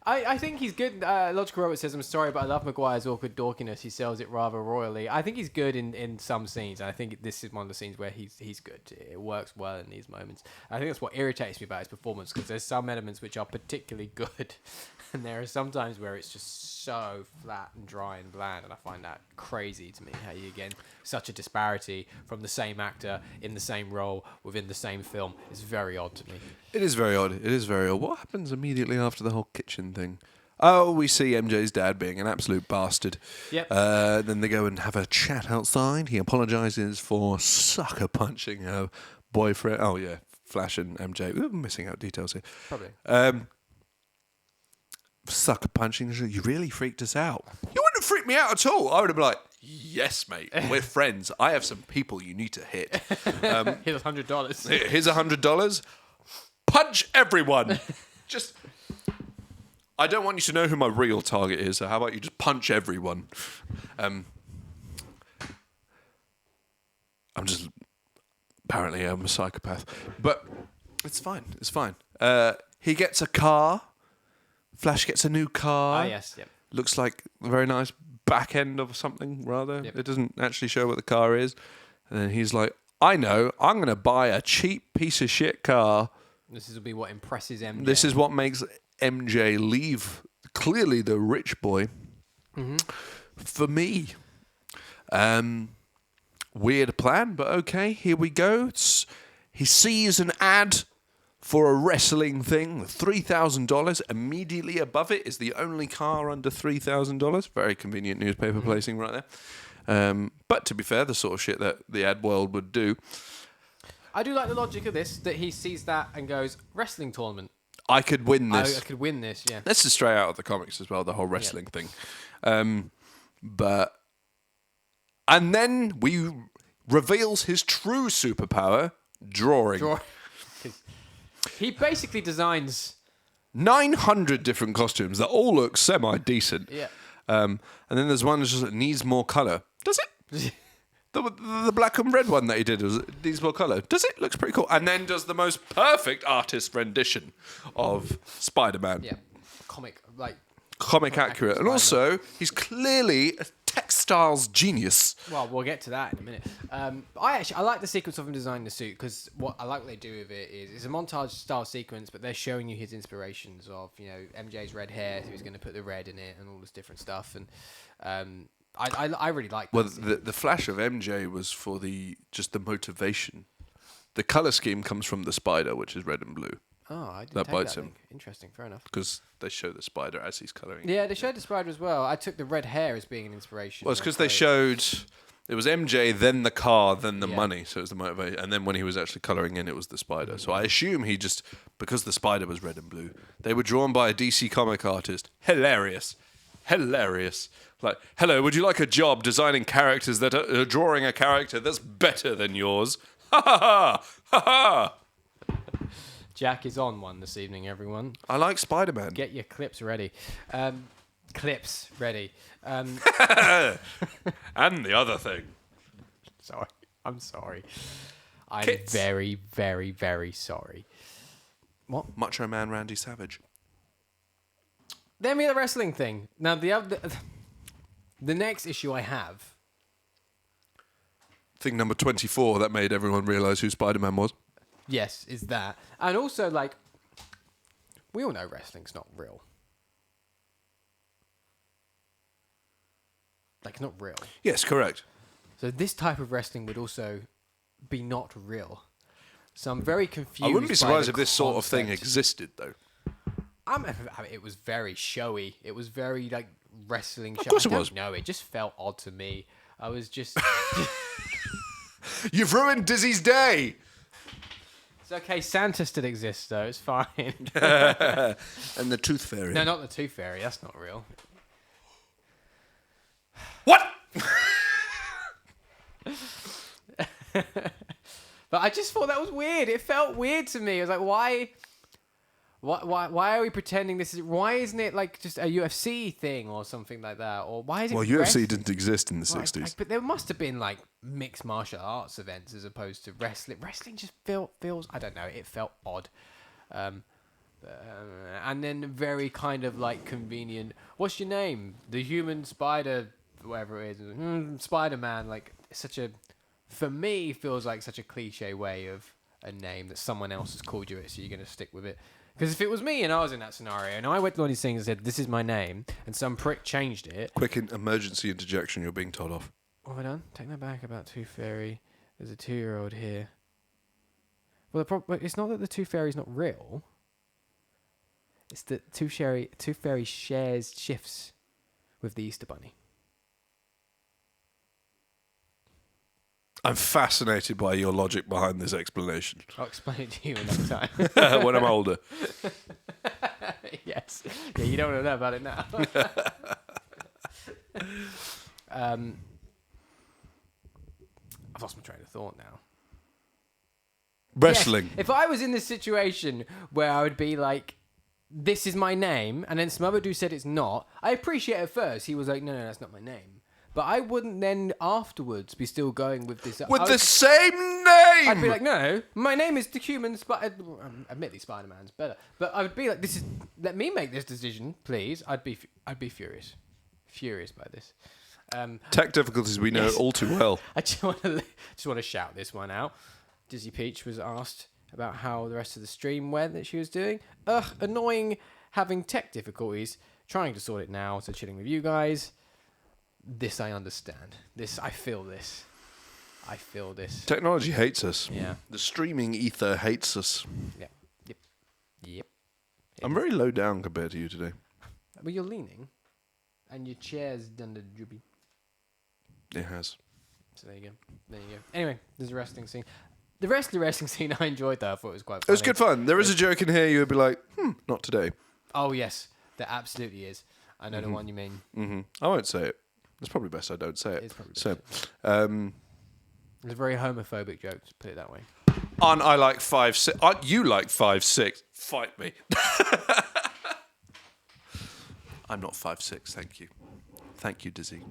I think he's good. Logical Robot says, I'm sorry, but I love Maguire's awkward dorkiness. He sells it rather royally. I think he's good in some scenes. I think this is one of the scenes where he's good. It works well in these moments. I think that's what irritates me about his performance, because there's some elements which are particularly good, and there are some times where it's just so flat and dry and bland, and I find that crazy to me, how you, again, such a disparity from the same actor in the same role within the same film. It's very odd to me. It is very odd. It is very odd. What happens immediately after the whole kitchen thing? Oh, we see MJ's dad being an absolute bastard. Yep. Then they go and have a chat outside. He apologises for sucker punching her boyfriend. Oh, yeah. Flash and MJ. We're missing out details here. Probably. Sucker punching. You really freaked us out. You wouldn't have freaked me out at all. I would have been like, yes, mate. We're friends. I have some people you need to hit. Here's $100. Here's $100. Punch everyone. Just... I don't want you to know who my real target is, so how about you just punch everyone? Apparently I'm a psychopath. But it's fine, it's fine. He gets a car. Flash gets a new car. Ah, yes, yep. Looks like a very nice back end of something, rather. Yep. It doesn't actually show what the car is. And then he's like, I know, I'm going to buy a cheap piece of shit car. This will be what impresses MJ. This is what makes MJ leave, clearly the rich boy, for me. Weird plan, but okay, here we go. He sees an ad for a wrestling thing, $3,000. Immediately above it is the only car under $3,000. Very convenient newspaper placing right there. But to be fair, the sort of shit that the ad world would do. I do like the logic of this, that he sees that and goes, wrestling tournament. I could win this. I could win this, yeah. This is straight out of the comics as well, the whole wrestling thing. And then reveals his true superpower, drawing. He basically designs 900 different costumes that all look semi-decent. Yeah. And then there's one that just needs more colour. Does it? The black and red one that he did needs more colour. Does it? Looks pretty cool. And then does the most perfect artist rendition of Spider-Man. Yeah. Comic accurate. And also, he's clearly a textiles genius. Well, we'll get to that in a minute. I like the sequence of him designing the suit, because what I like what they do with it is it's a montage style sequence, but they're showing you his inspirations of, MJ's red hair, who's going to put the red in it, and all this different stuff. And I really like that. Well, the flash of MJ was for the motivation. The colour scheme comes from the spider, which is red and blue. Oh, I didn't that take bites that him. Link. Interesting, fair enough. Because they show the spider as he's colouring. Yeah, they showed the spider as well. I took the red hair as being an inspiration. Well, it's because they showed it was MJ, then the car, then the money. So it was the motivation. And then when he was actually colouring in, it was the spider. So I assume because the spider was red and blue, they were drawn by a DC comic artist. Hilarious. Like, hello, would you like a job designing characters that are drawing a character that's better than yours? Ha ha ha! Ha ha! Jack is on one this evening, everyone. I like Spider-Man. Get your clips ready. Clips ready. And the other thing. Sorry. I'm sorry. I'm Kits. very, very, very sorry. What? Macho Man Randy Savage. Then we had the wrestling thing. Now, the next issue I have... Thing number 24 that made everyone realise who Spider-Man was. Yes, is that. And also, we all know wrestling's not real. Not real. Yes, correct. So this type of wrestling would also be not real. So I'm very confused. I wouldn't be surprised by if the this sort of thing concept. existed, though. I mean, it was very showy. It was very like wrestling show. Of course I it don't was. know. It just felt odd to me. I was just. You've ruined Dizzy's day! It's okay. Santa still exists, though. It's fine. And the Tooth Fairy. No, not the Tooth Fairy. That's not real. What? But I just thought that was weird. It felt weird to me. I was like, why are we pretending this is? Why isn't it like just a UFC thing or something like that? Or why is it? Well, UFC didn't exist in the 60s. But there must have been like mixed martial arts events as opposed to wrestling. Wrestling just feels. I don't know. It felt odd. And then very kind of like convenient. What's your name? The Human Spider, whatever it is. Spider-Man. Like such a. For me, feels like such a cliche way of a name that someone else has called you it, so you're going to stick with it. Because if it was me and I was in that scenario, and I went to one of these things and said, this is my name, and some prick changed it. Quick emergency interjection, you're being told off. What have I done? Take that back about Tooth Fairy. There's a 2-year-old here. Well, it's not that the Tooth Fairy's not real. It's that Tooth Fairy shares shifts with the Easter Bunny. I'm fascinated by your logic behind this explanation. I'll explain it to you another time. When I'm older. Yes. Yeah, you don't want to know about it now. I've lost my train of thought now. Wrestling. Yes, if I was in this situation where I would be like, this is my name, and then some other dude said it's not, I appreciate at first. He was like, no, that's not my name. But I wouldn't then afterwards be still going with this. With the same name! I'd be like, no, my name is the Human Spider. Admittedly, Spider-Man's better. But I would be like, let me make this decision, please. I'd be furious. Furious by this. Tech difficulties we know all too well. I just want to shout this one out. Dizzy Peach was asked about how the rest of the stream went that she was doing. Annoying having tech difficulties. Trying to sort it now, so chilling with you guys. This I understand. I feel this. Technology hates us. Yeah. The streaming ether hates us. Yep. I'm very low down compared to you today. Well, you're leaning, and your chair's done the droopy. It has. So there you go. Anyway, there's a wrestling scene. The rest of the wrestling scene I enjoyed, though. I thought it was quite funny. It was good fun. There is a joke in here you would be like, not today. Oh, yes. There absolutely is. I know the one you mean. Mm-hmm. I won't say it. It's probably best I don't say it. It's probably best. So, It's a very homophobic joke, to put it that way. aren't I like 5'6"? Aren't you like 5'6"? Fight me. I'm not 5'6", thank you. Thank you, Dizzy.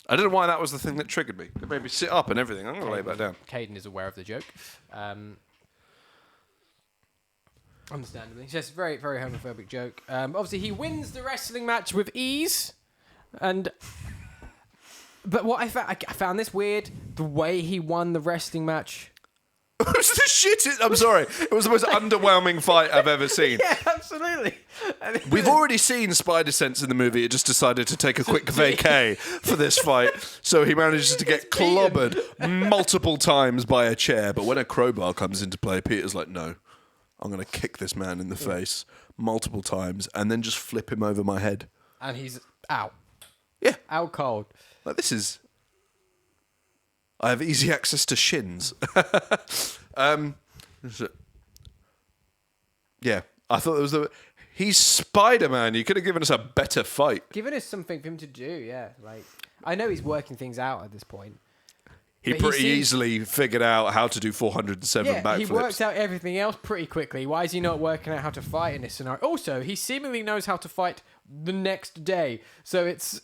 I don't know why that was the thing that triggered me. It made me sit up and everything. I'm going to lay back down. Caden is aware of the joke. Understandably. It's just a very, very homophobic joke. Obviously, he wins the wrestling match with ease. But what I found this weird. The way he won the wrestling match. It was the shit. I'm sorry. It was the most underwhelming fight I've ever seen. Yeah, absolutely. We've already seen Spider Sense in the movie. It just decided to take a quick vacay for this fight. So he manages to get clobbered multiple times by a chair. But when a crowbar comes into play, Peter's like, no, I'm going to kick this man in the face multiple times and then just flip him over my head. And he's out. Yeah. Out cold. Like, this is... I have easy access to shins. Yeah, I thought it was the... He's Spider-Man. You could have given us a better fight. Given us something for him to do, yeah. Like, I know he's working things out at this point. He pretty easily figured out how to do 407 backflips. He works out everything else pretty quickly. Why is he not working out how to fight in this scenario? Also, he seemingly knows how to fight the next day. So it's...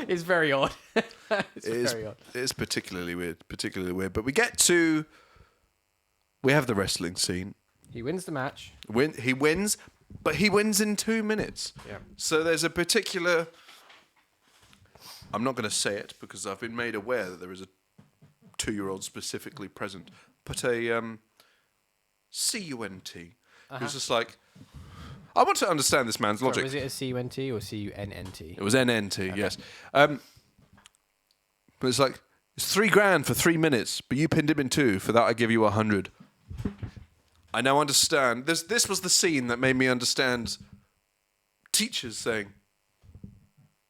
it's very odd. Very odd. It's particularly weird. But we get to... We have the wrestling scene. He wins the match. He wins, but he wins in 2 minutes. Yeah. So there's a particular... I'm not going to say it because I've been made aware that there is a 2-year-old specifically present. But a C-U-N-T. Who's just like... I want to understand this man's logic. Was it a C-U-N-T or C-U-N-N-T? It was N-N-T, yes. But it's like, it's $3,000 for 3 minutes, but you pinned him in 2. For that, I give you 100. I now understand. This was the scene that made me understand teachers saying,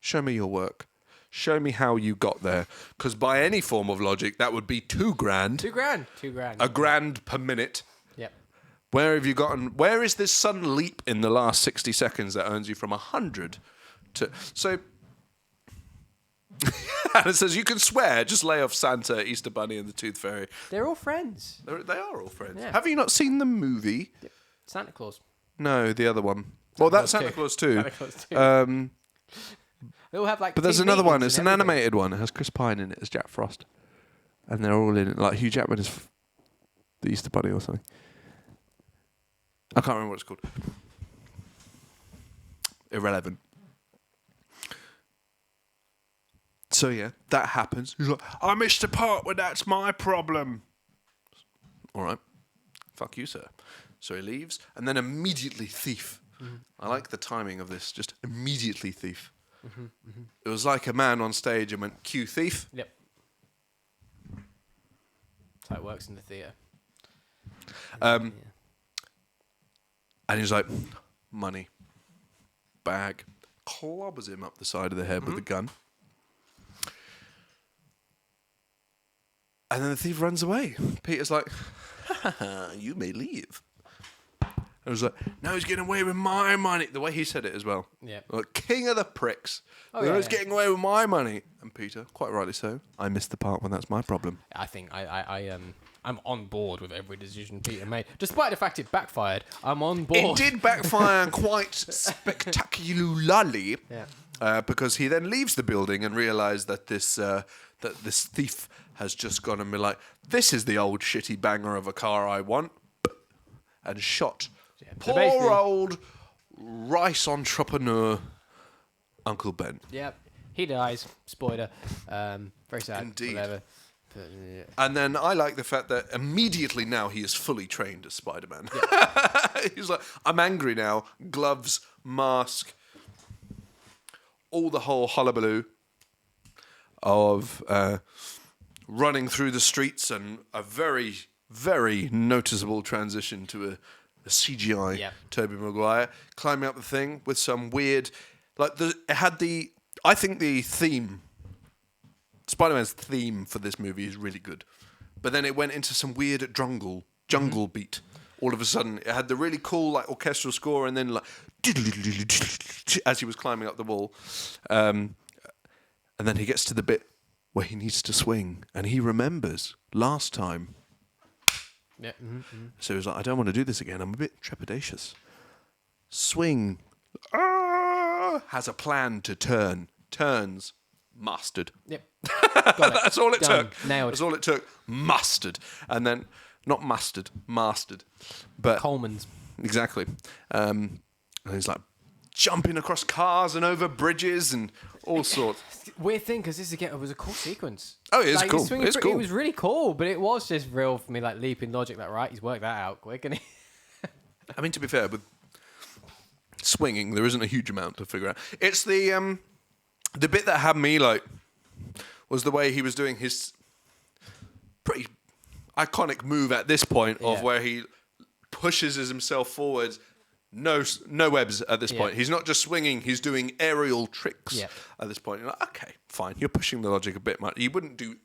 show me your work. Show me how you got there. Because by any form of logic, that would be $2,000. $2,000. $1,000 per minute. Yep. Where have you gotten? Where is this sudden leap in the last 60 seconds that earns you from 100 to? So, and it says you can swear. Just lay off Santa, Easter Bunny, and the Tooth Fairy. They're all friends. They are all friends. Yeah. Have you not seen the movie? Yep. Santa Claus. No, the other one. Well, that's Santa Claus too. Santa Claus too. They all have like. But there's big another one. meetings It's and an everything. animated one. It has Chris Pine in it as Jack Frost, and they're all in it. Like Hugh Jackman is the Easter Bunny or something. I can't remember what it's called. Irrelevant. So yeah, that happens. He's like, I missed the part where that's my problem. All right, fuck you, sir. So he leaves, and then immediately thief. Mm-hmm. I like the timing of this. Just immediately thief. Mm-hmm, mm-hmm. It was like a man on stage and went, cue thief. Yep. That's how it works in the theatre. And he's like, money. Bag. Clobbers him up the side of the head with a gun. And then the thief runs away. Peter's like, you may leave. I was like, no, he's getting away with my money. The way he said it as well. Yeah. Like, king of the pricks. Oh, no, yeah, he's getting away with my money. And Peter, quite rightly so, I missed the part when that's my problem. I think I'm on board with every decision Peter made, despite the fact it backfired. I'm on board. It did backfire quite spectacularly. Yeah. Because he then leaves the building and realised that this thief has just gone and been like, this is the old shitty banger of a car I want, and shot so poor old rice entrepreneur Uncle Ben. Yep. He dies. Spoiler. Very sad. Indeed. Whatever. But, yeah. And then I like the fact that immediately now he is fully trained as Spider-Man. Yeah. He's like, I'm angry now. Gloves, mask, all the whole hullabaloo of running through the streets, and a very, very noticeable transition to a CGI Tobey Maguire climbing up the thing with some weird, I think the theme, Spider-Man's theme for this movie is really good, but then it went into some weird jungle beat. All of a sudden, it had the really cool like orchestral score, and then like as he was climbing up the wall, and then he gets to the bit where he needs to swing, and he remembers last time. Yeah. Mm-hmm, mm-hmm. So he was like, I don't want to do this again. I'm a bit trepidatious. Swing. Has a plan to turn. Turns. Mastered. Yep. That's all it Done. took. Nailed. That's all it took. Mustard. And then, not mustard, mastered. But Coleman's. exactly. And he's like jumping across cars and over bridges and all sorts. Weird thing, because it was a cool sequence. Oh, it is like, cool. It's cool. It was really cool, but it was just real for me, like leaping logic. Like, right, he's worked that out quick, and I mean, to be fair, with swinging, there isn't a huge amount to figure out. It's the bit that had me like was the way he was doing his pretty iconic move at this point of where he pushes himself forwards. No webs at this point. He's not just swinging; he's doing aerial tricks at this point. You're like, okay, fine. You're pushing the logic a bit much. You wouldn't do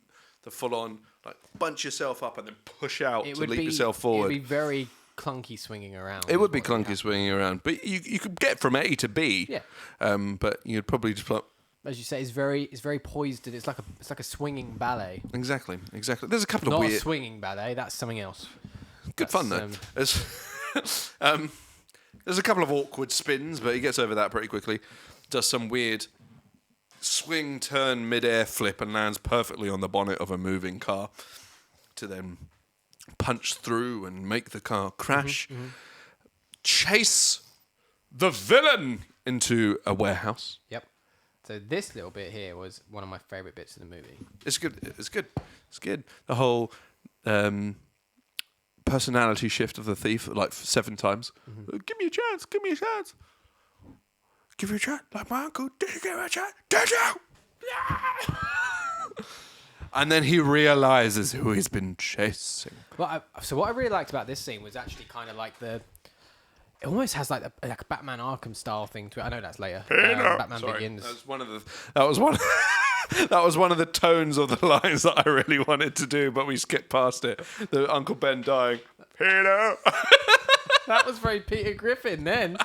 the full-on like bunch yourself up and then push out to leap yourself forward. It'd be very clunky swinging around. It would be clunky swinging around, but you could get from A to B. Yeah. But you'd probably just put. As you say, it's very poised. It's like a swinging ballet. Exactly. There's a couple Not of a weird. swinging ballet. That's something else. Good fun though. There's a couple of awkward spins, but he gets over that pretty quickly. Does some weird swing, turn, mid-air flip, and lands perfectly on the bonnet of a moving car to then punch through and make the car crash. Mm-hmm. Chase the villain into a warehouse. Yep. So this little bit here was one of my favourite bits of the movie. It's good. The whole personality shift of the thief, like 7 times. Mm-hmm. Give me a chance. Give you a chance. Like my uncle. Did you give me a chance? Did you? Yeah! And then he realizes who he's been chasing. Well, so what I really liked about this scene was actually kind of like it almost has like a Batman Arkham style thing to it. I know that's later. Batman Begins. That was one of the tones of the lines that I really wanted to do, but we skipped past it. The Uncle Ben dying. Peter. That was very Peter Griffin then.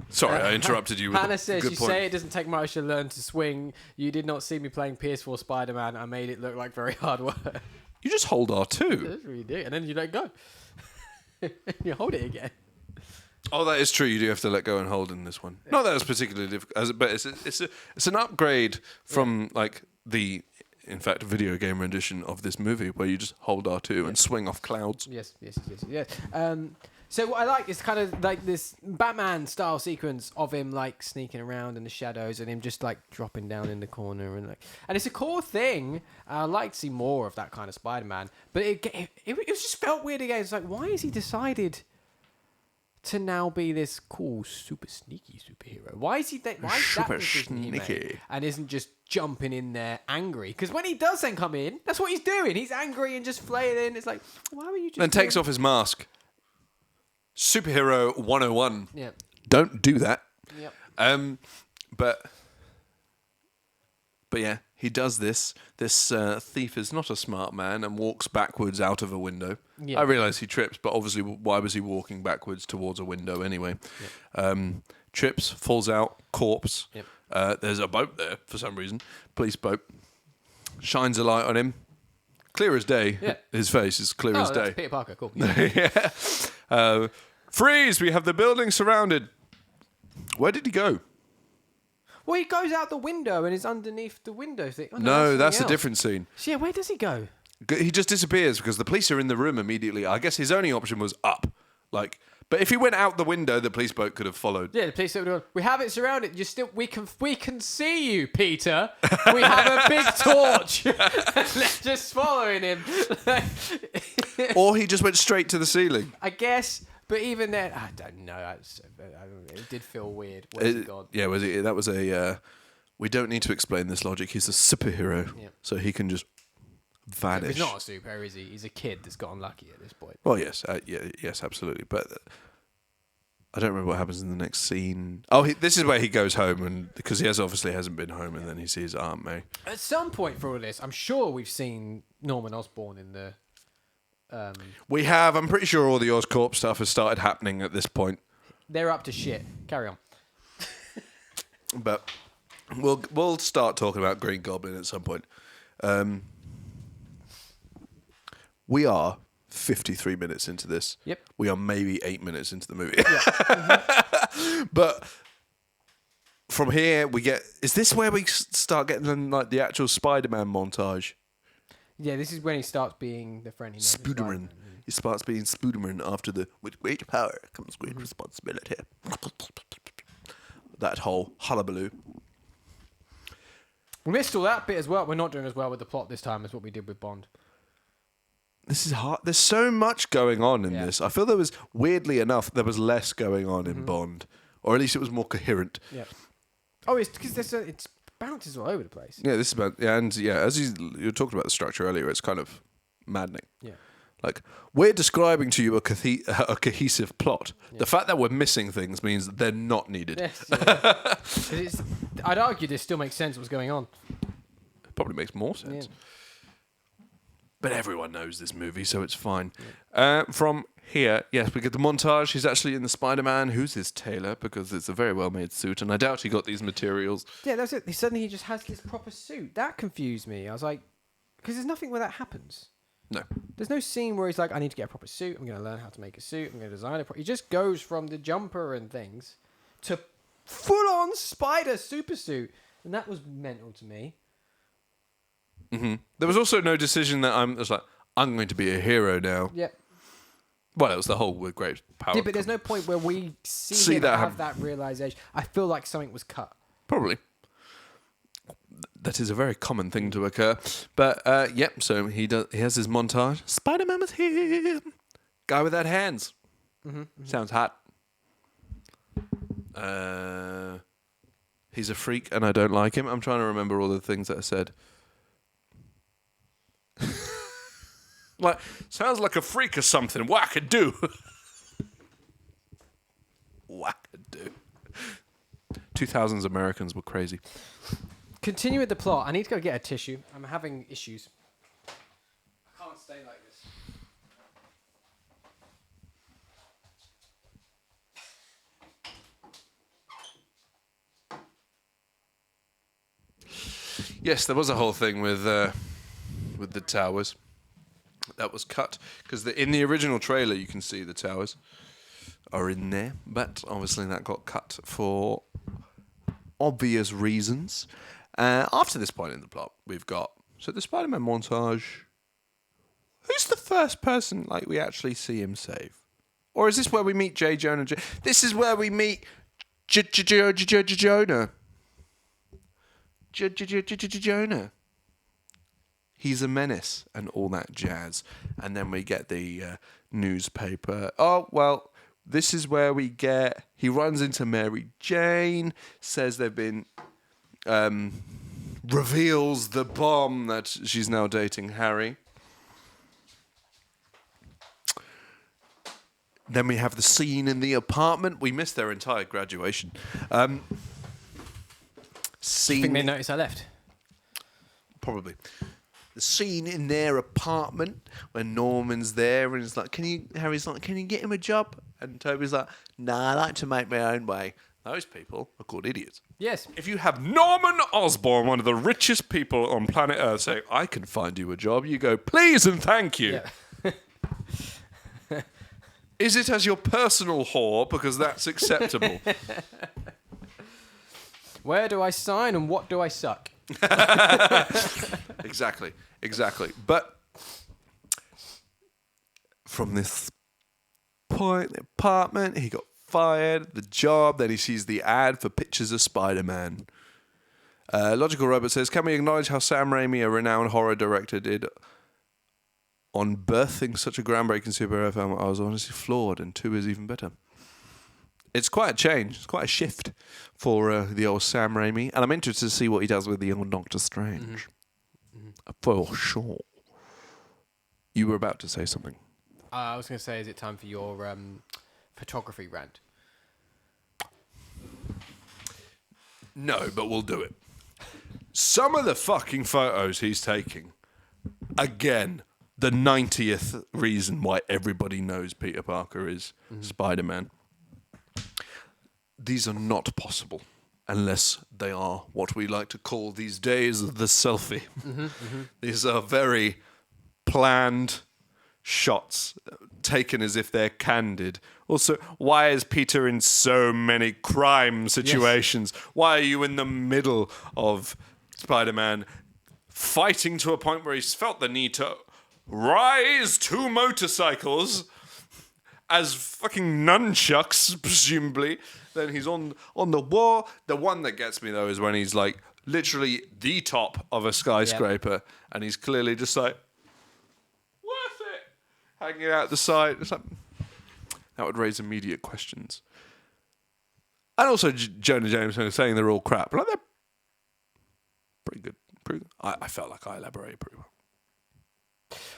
Sorry, I interrupted you. Hannah says, good you point. say it doesn't take much to learn to swing. You did not see me playing PS4 Spider-Man. I made it look like very hard work. You just hold R2. That's what you do. And then you let go. You hold it again. Oh, that is true. You do have to let go and hold in this one. Not that it's particularly difficult, but it's an upgrade from like the, in fact, video game rendition of this movie where you just hold R2 and swing off clouds. Yes. So what I like is kind of like this Batman style sequence of him like sneaking around in the shadows and him just like dropping down in the corner and it's a cool thing. I'd like to see more of that kind of Spider-Man, but it just felt weird again. It's like, why has he decided to now be this cool, super sneaky superhero? Why is he why is that Super decision he made sneaky. and isn't just jumping in there angry? Because when he does then come in, that's what he's doing. He's angry and just flailing. It's like, why were you just? Then takes off his mask. Superhero 101. Yeah. Don't do that. Yep. But yeah, he does this. This thief is not a smart man and walks backwards out of a window. Yeah. I realise he trips, but obviously, why was he walking backwards towards a window anyway? Yep. Trips, falls out, corpse. Yep. There's a boat there for some reason. Police boat. Shines a light on him. Clear as day. Yeah. His face is clear as That's day. Peter Parker. Cool. Yeah. Freeze! We have the building surrounded. Where did he go? Well, he goes out the window and is underneath the window thing. Oh, No, that's a something else. different scene. So yeah, where does he go? He just disappears because the police are in the room immediately. I guess his only option was up. But if he went out the window, the police boat could have followed. Yeah, the police are doing. We have it surrounded. We can see you, Peter. We have a big torch. They're just following him. Or he just went straight to the ceiling. I guess, but even then, I don't know. It did feel weird. Where's he gone? Yeah, that was a. We don't need to explain this logic. He's a superhero, so he can just vanish. He's not a superhero, is he? He's a kid that's got unlucky at this point. Well, yes, yes, absolutely. But I don't remember what happens in the next scene. Oh, this is where he goes home, and because he obviously hasn't been home, and then he sees Aunt May. At some point for all this, I'm sure we've seen Norman Osborn in the. We have. I'm pretty sure all the Oscorp stuff has started happening at this point. They're up to shit. Carry on. But we'll start talking about Green Goblin at some point. We are 53 minutes into this. Yep. We are maybe 8 minutes into the movie. Yeah. But from here we get. Is this where we start getting like the actual Spider-Man montage? Yeah, this is when he starts being the friend he made. Spooderman. He starts being Spooderman after the with great power comes great responsibility. That whole hullabaloo. We missed all that bit as well. We're not doing as well with the plot this time as what we did with Bond. This is hard. There's so much going on in this. I feel there was, weirdly enough, there was less going on in Bond. Or at least it was more coherent. Yeah. Oh, it's because it's bounces all over the place. Yeah, this is about... Yeah, and yeah, as you talked about the structure earlier, it's kind of maddening. Yeah. Like, we're describing to you a cohesive plot. Yeah. The fact that we're missing things means that they're not needed. Yes, yeah. I'd argue this still makes sense what's going on. It probably makes more sense. Yeah. But everyone knows this movie, so it's fine. Yeah. From here, yes, we get the montage. He's actually in the Spider-Man. Who's his tailor? Because it's a very well-made suit, and I doubt he got these materials. Yeah, that's it. Suddenly he just has this proper suit. That confused me. I was like... Because there's nothing where that happens. No. There's no scene where he's like, I need to get a proper suit. I'm going to learn how to make a suit. I'm going to design it. He just goes from the jumper and things to full-on spider super suit. And that was mental to me. Mm-hmm. There was also no decision that I'm going to be a hero now. Yep. Well, it was the whole with great power. Yeah, but there's no point where we see him that have that realization. I feel like something was cut. Probably. That is a very common thing to occur. But, yep, so he has his montage. Spider-Man is here. Guy without hands. Mm-hmm. Sounds hot. He's a freak and I don't like him. I'm trying to remember all the things that I said. Like, sounds like a freak or something. Wackadoo. Wackadoo. 2000s Americans were crazy. Continue with the plot. I need to go get a tissue. I'm having issues. I can't stay like this. Yes, there was a whole thing with the towers. That was cut because in the original trailer you can see the towers are in there, but obviously that got cut for obvious reasons. After this point in the plot, we've got the Spider-Man montage. Who's the first person we actually see him save, or is this where we meet J. Jonah? This is where we meet Jonah. Jonah. He's a menace and all that jazz. And then we get the newspaper. Oh, well, this is where we get... He runs into Mary Jane, says they've been... reveals the bomb that she's now dating Harry. Then we have the scene in the apartment. We missed their entire graduation. Scene... I think they noticed I left. Probably. The scene in their apartment when Norman's there and he's like, Harry's like, can you get him a job? And Toby's like, nah, I like to make my own way. Those people are called idiots. Yes. If you have Norman Osborn, one of the richest people on planet Earth, say, I can find you a job, you go, please and thank you. Yeah. Is it as your personal whore? Because that's acceptable. Where do I sign and what do I suck? Exactly. But from this point, the apartment, he got fired, the job, then he sees the ad for pictures of Spider-Man. Logical Robot says, can we acknowledge how Sam Raimi, a renowned horror director, did on birthing such a groundbreaking superhero film? I was honestly floored, and 2 is even better. It's quite a change. It's quite a shift for the old Sam Raimi. And I'm interested to see what he does with the old Doctor Strange. For sure. You were about to say something. I was going to say, is it time for your photography rant? No, but we'll do it. Some of the fucking photos he's taking, again, the 90th reason why everybody knows Peter Parker is Spider-Man. These are not possible unless they are what we like to call these days the selfie. These are very planned shots taken as if they're candid. Also, why is Peter in so many crime situations? Yes. Why are you in the middle of Spider-Man fighting to a point where he's felt the need to rise 2 motorcycles as fucking nunchucks, presumably? Then he's on the wall. The one that gets me, though, is when he's like literally the top of a skyscraper and he's clearly just like, worth it, hanging out the side. It's like, that would raise immediate questions. And also Jonah Jameson saying they're all crap. Like, they're pretty good. I felt like I elaborated pretty well.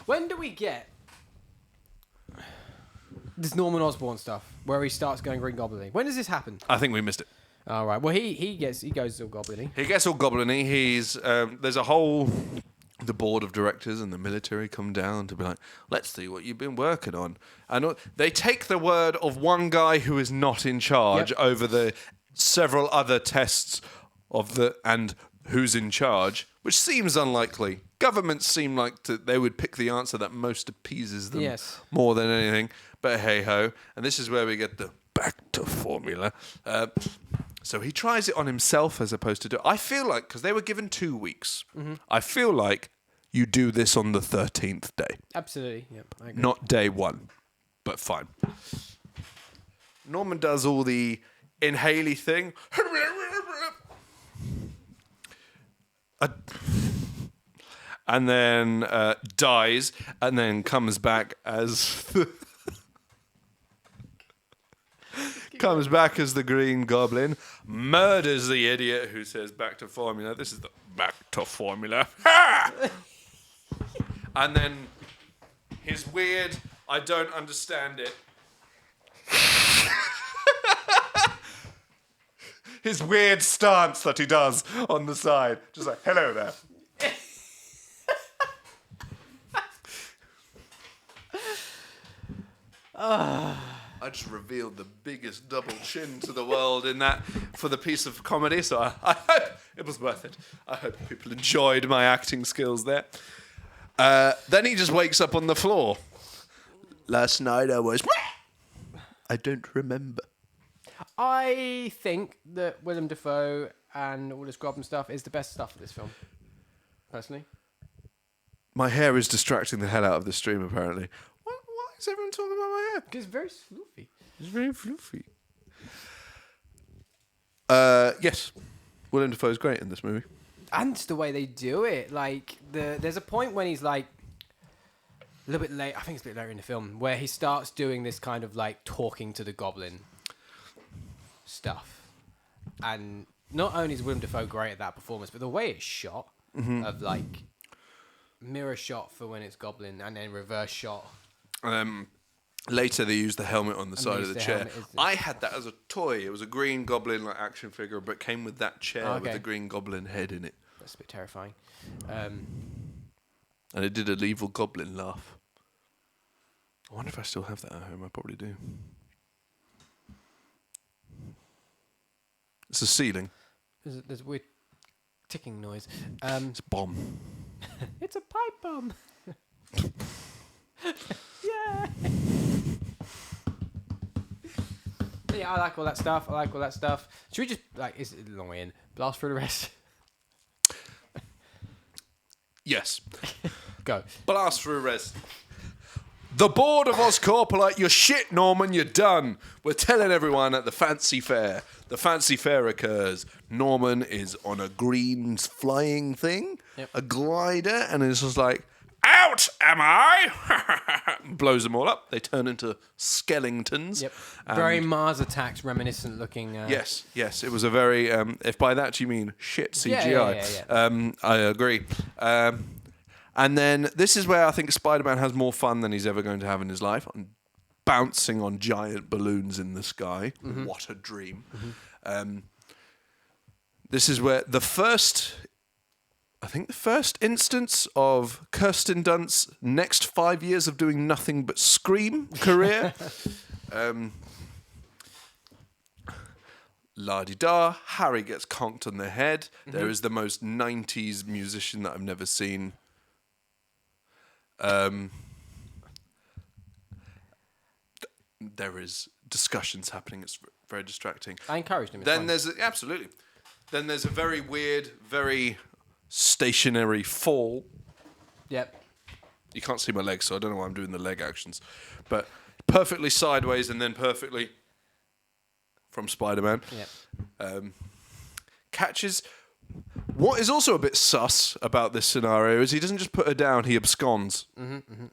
When do we get this Norman Osborn stuff where he starts going Green Goblin? When does this happen? I think we missed it. All right. Well, he goes all goblin-y. He gets all goblin-y. He's there's a whole... The board of directors and the military come down to be like, let's see what you've been working on. And they take the word of one guy who is not in charge over the several other tests and who's in charge, which seems unlikely. Governments seem like they would pick the answer that most appeases them more than anything. But hey-ho. And this is where we get the back to formula. So he tries it on himself as opposed to I feel like, because they were given 2 weeks, I feel like you do this on the 13th day. Absolutely, yeah. I agree. Not day 1, but fine. Norman does all the inhaley thing. And then dies, and then comes back as... comes back as the Green Goblin, murders the idiot who says back to formula. This is the back to formula. And then his weird, I don't understand it. His weird stance that he does on the side. Just like, hello there. I just revealed the biggest double chin to the world in that for the piece of comedy, so I hope it was worth it. I hope people enjoyed my acting skills there. Then he just wakes up on the floor. Last night I was... I don't remember. I think that Willem Dafoe and all this Goblin stuff is the best stuff of this film, personally. My hair is distracting the hell out of the stream, apparently. Why is everyone talking about my hair? Because it's very floofy. It's very fluffy. Yes. Willem Dafoe's great in this movie. And the way they do it. Like, there's a point when he's like, a little bit late, I think it's a bit later in the film, where he starts doing this kind of like talking to the Goblin stuff. And not only is Willem Dafoe great at that performance, but the way it's shot, of like mirror shot for when it's Goblin and then reverse shot. Later they used the helmet on the side of the chair. I had that as a toy. It was a Green Goblin like action figure, but came with that chair with the Green Goblin head in it. That's a bit terrifying. And it did an evil goblin laugh. I wonder if I still have that at home. I probably do. It's a ceiling. There's a weird ticking noise. It's a bomb. It's a pipe bomb. Yeah. Yeah, I like all that stuff. Should we just, like, it's a long way in, blast through the rest? Yes. Go. Blast through res. The board of Oscorp are like, you're shit, Norman, you're done. We're telling everyone at the fancy fair. The fancy fair occurs. Norman is on a green flying thing, a glider, and it's just like, out am I? Blows them all up. They turn into skeletons. Yep. Very Mars Attacks reminiscent looking. Yes. It was a very, if by that you mean shit CGI. Yeah. I agree. And then this is where I think Spider-Man has more fun than he's ever going to have in his life. On bouncing on giant balloons in the sky. Mm-hmm. What a dream. Mm-hmm. This is where the first instance of Kirsten Dunst's next 5 years of doing nothing but scream career. La-di-da, Harry gets conked on the head. Mm-hmm. There is the most 90s musician that I've never seen. There is discussions happening. It's very distracting. I encouraged him. Then there's a very weird, very stationary fall. Yep. You can't see my legs, so I don't know why I'm doing the leg actions. But perfectly sideways and then perfectly from Spider-Man. Yep. Catches. What is also a bit sus about this scenario is he doesn't just put her down, he absconds.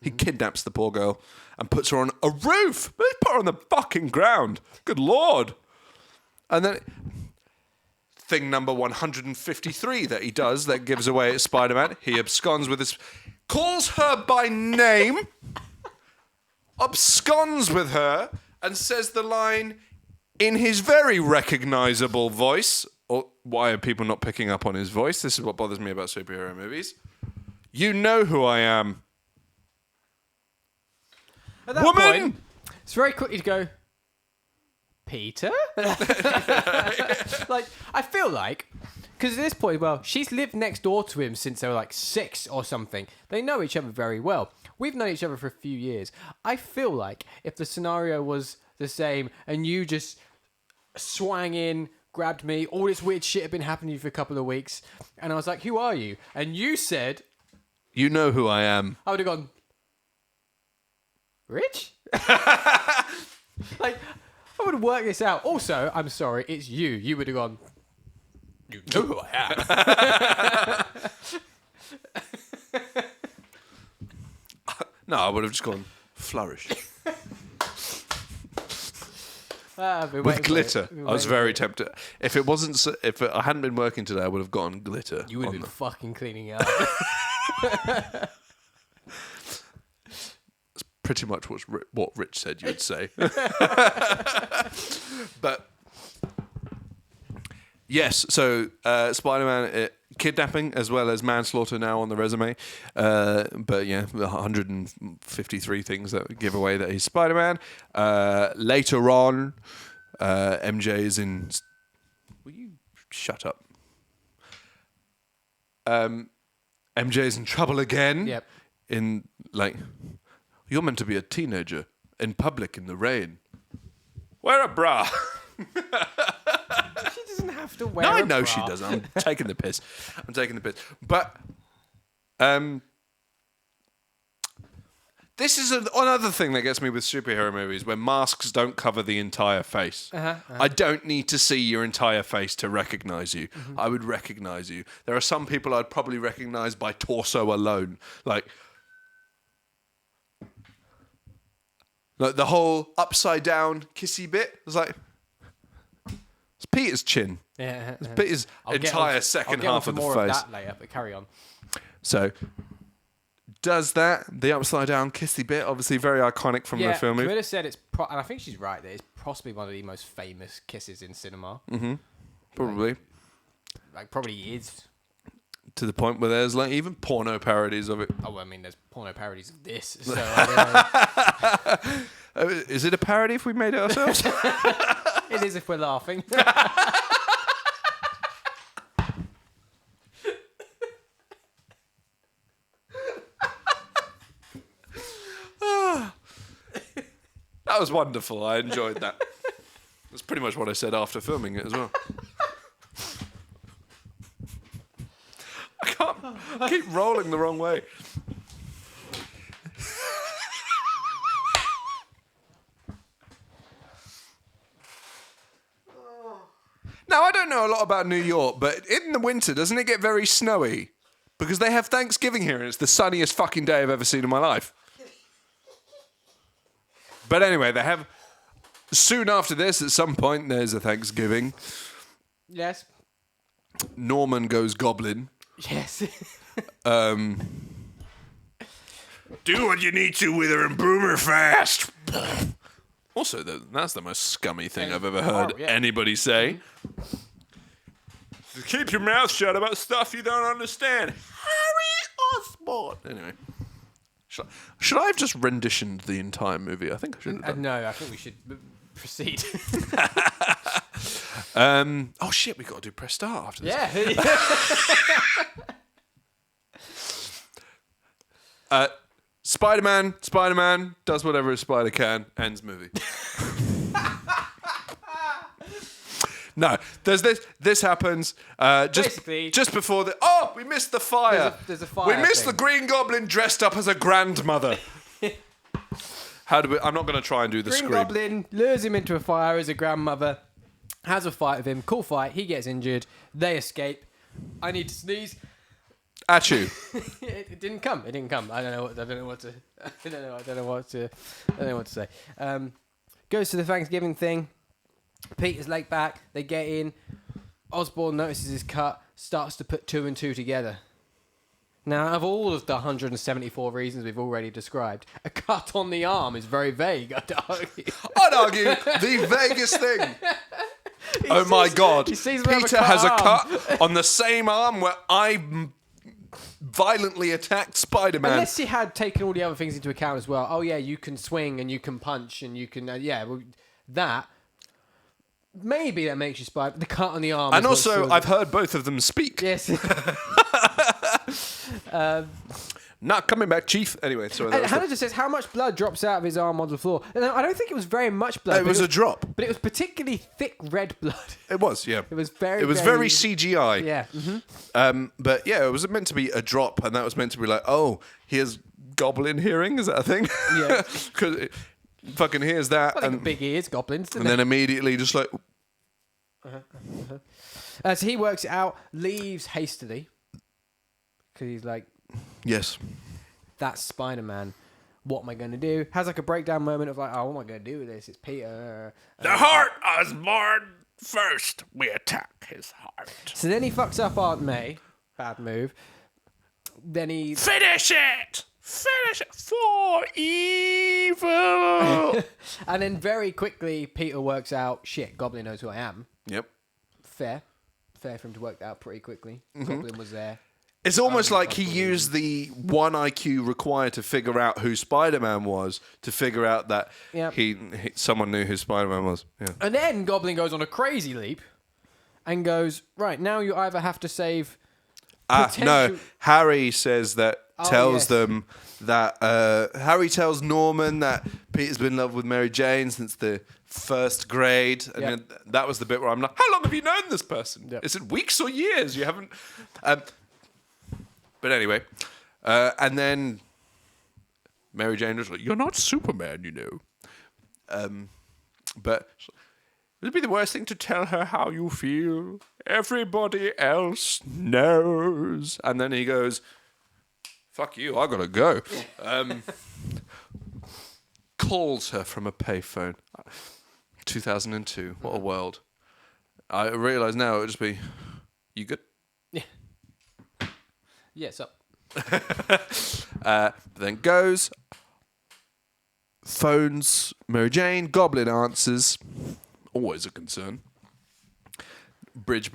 He kidnaps the poor girl and puts her on a roof. He put her on the fucking ground. Good Lord. And then thing number 153 that he does that gives away at Spider-Man, he absconds with his... Calls her by name, absconds with her, and says the line in his very recognisable voice... Or why are people not picking up on his voice? This is what bothers me about superhero movies. You know who I am. At that Woman! Point, it's very quickly to go, Peter? Like, I feel like, because at this point, well, she's lived next door to him since they were like 6 or something. They know each other very well. We've known each other for a few years. I feel like if the scenario was the same and you just swang in, grabbed me, all this weird shit had been happening to you for a couple of weeks, and I was like, who are you? And you said... You know who I am. I would have gone... Rich? Like, I would have worked this out. Also, I'm sorry, it's you. You would have gone... You know who I am. No, I would have just gone, flourish. I've been with waiting for it. glitter. Been I was waiting very for it. tempted. If it wasn't, if I hadn't been working today, I would have gotten glitter. You would have on been them. fucking cleaning it up. Pretty much what Rich said you would say. But yes, so Spider-Man kidnapping as well as manslaughter now on the resume. But yeah, 153 things that give away that he's Spider-Man. Later on, MJ is in. Will you shut up? MJ is in trouble again. Yep. In like. You're meant to be a teenager in public in the rain. Wear a bra. She doesn't have to wear No, I a know bra. she doesn't. I'm taking the piss. But this is another thing that gets me with superhero movies, where masks don't cover the entire face. I don't need to see your entire face to recognize you. I would recognize you. There are some people I'd probably recognize by torso alone. Like the whole upside down kissy bit was like, it's Peter's chin. Yeah. It's Peter's entire second half of the more face. Of that later, but carry on. So, does that, the upside down kissy bit, obviously very iconic from the film. Camilla said it's, and I think she's right, that it's possibly one of the most famous kisses in cinema. Mm-hmm. Probably. Like, probably is. To the point where there's like even porno parodies of it. Oh, well, I mean, there's porno parodies of this, so I don't know. Is it a parody if we made it ourselves? It is if we're laughing. That was wonderful. I enjoyed that. That's pretty much what I said after filming it as well. I keep rolling the wrong way. Now, I don't know a lot about New York, but in the winter, doesn't it get very snowy? Because they have Thanksgiving here, and it's the sunniest fucking day I've ever seen in my life. But anyway, they have... Soon after this, at some point, there's a Thanksgiving. Yes. Norman goes goblin. Yes. Do what you need to, Wither and Boomer fast. Also, that's the most scummy thing I've ever heard anybody say. Keep your mouth shut about stuff you don't understand. Harry Osborn. Anyway. Should I have just renditioned the entire movie? I think I should have done. No, I think we should proceed. Oh, shit, we got to do press start after this. Yeah. Spider-Man does whatever a spider can, ends movie. No, there's this happens just before the... Oh, we missed the fire. There's a fire We missed thing. the Green Goblin dressed up as a grandmother. I'm not going to try and do the Green scream. Goblin lures him into a fire as a grandmother, has a fight with him, cool fight, he gets injured, they escape. I need to sneeze. At you. It didn't come. I don't know what to say. Goes to the Thanksgiving thing. Peter's laid back. They get in. Osborn notices his cut. Starts to put two and two together. Now, of all of the 174 reasons we've already described, a cut on the arm is very vague. I'd argue the vaguest thing. My God. Peter has a cut on the same arm where I violently attacked Spider-Man. Unless he had taken all the other things into account as well. Oh, yeah, you can swing and you can punch and you can... that... Maybe that makes you Spider. The cut on the arm. And also, I've heard both of them speak. Yes. Not coming back, Chief. Anyway, sorry. Hannah just says how much blood drops out of his arm onto the floor. And I don't think it was very much blood. It was a drop. But it was particularly thick red blood. It was, yeah. It was very CGI. Yeah. Mm-hmm. But yeah, it was meant to be a drop, and that was meant to be like, oh, here's goblin hearing. Is that a thing? Yeah. Because fucking hears that, Well, and big ears, goblins. And then immediately just like. So he works it out, leaves hastily because he's like, yes, that's Spider-Man. What am I going to do? Has like a breakdown moment of like, oh, what am I going to do with this? It's Peter. The heart was born first. We attack his heart. So then he fucks up Aunt May. Bad move. Then he... Finish it! Finish it for evil! And then very quickly, Peter works out, shit, Goblin knows who I am. Yep. Fair for him to work that out pretty quickly. Goblin was there. It's almost like he used the 1 IQ required to figure out who Spider-Man was to figure out that someone knew who Spider-Man was. Yeah. And then Goblin goes on a crazy leap and goes, right, now you either have to save... No, Harry says that, tells them that, Harry tells Norman that Peter's been in love with Mary Jane since the first grade. And then that was the bit where I'm like, how long have you known this person? Yep. Is it weeks or years? You haven't... But anyway, and then Mary Jane was like, you're not Superman, you know. But would it be the worst thing to tell her how you feel? Everybody else knows. And then he goes, fuck you, I gotta go. Calls her from a payphone. 2002, what a world. I realise now it would just be, you good? Yes, up. Then goes, phones Mary Jane, Goblin answers, always a concern. Bridge.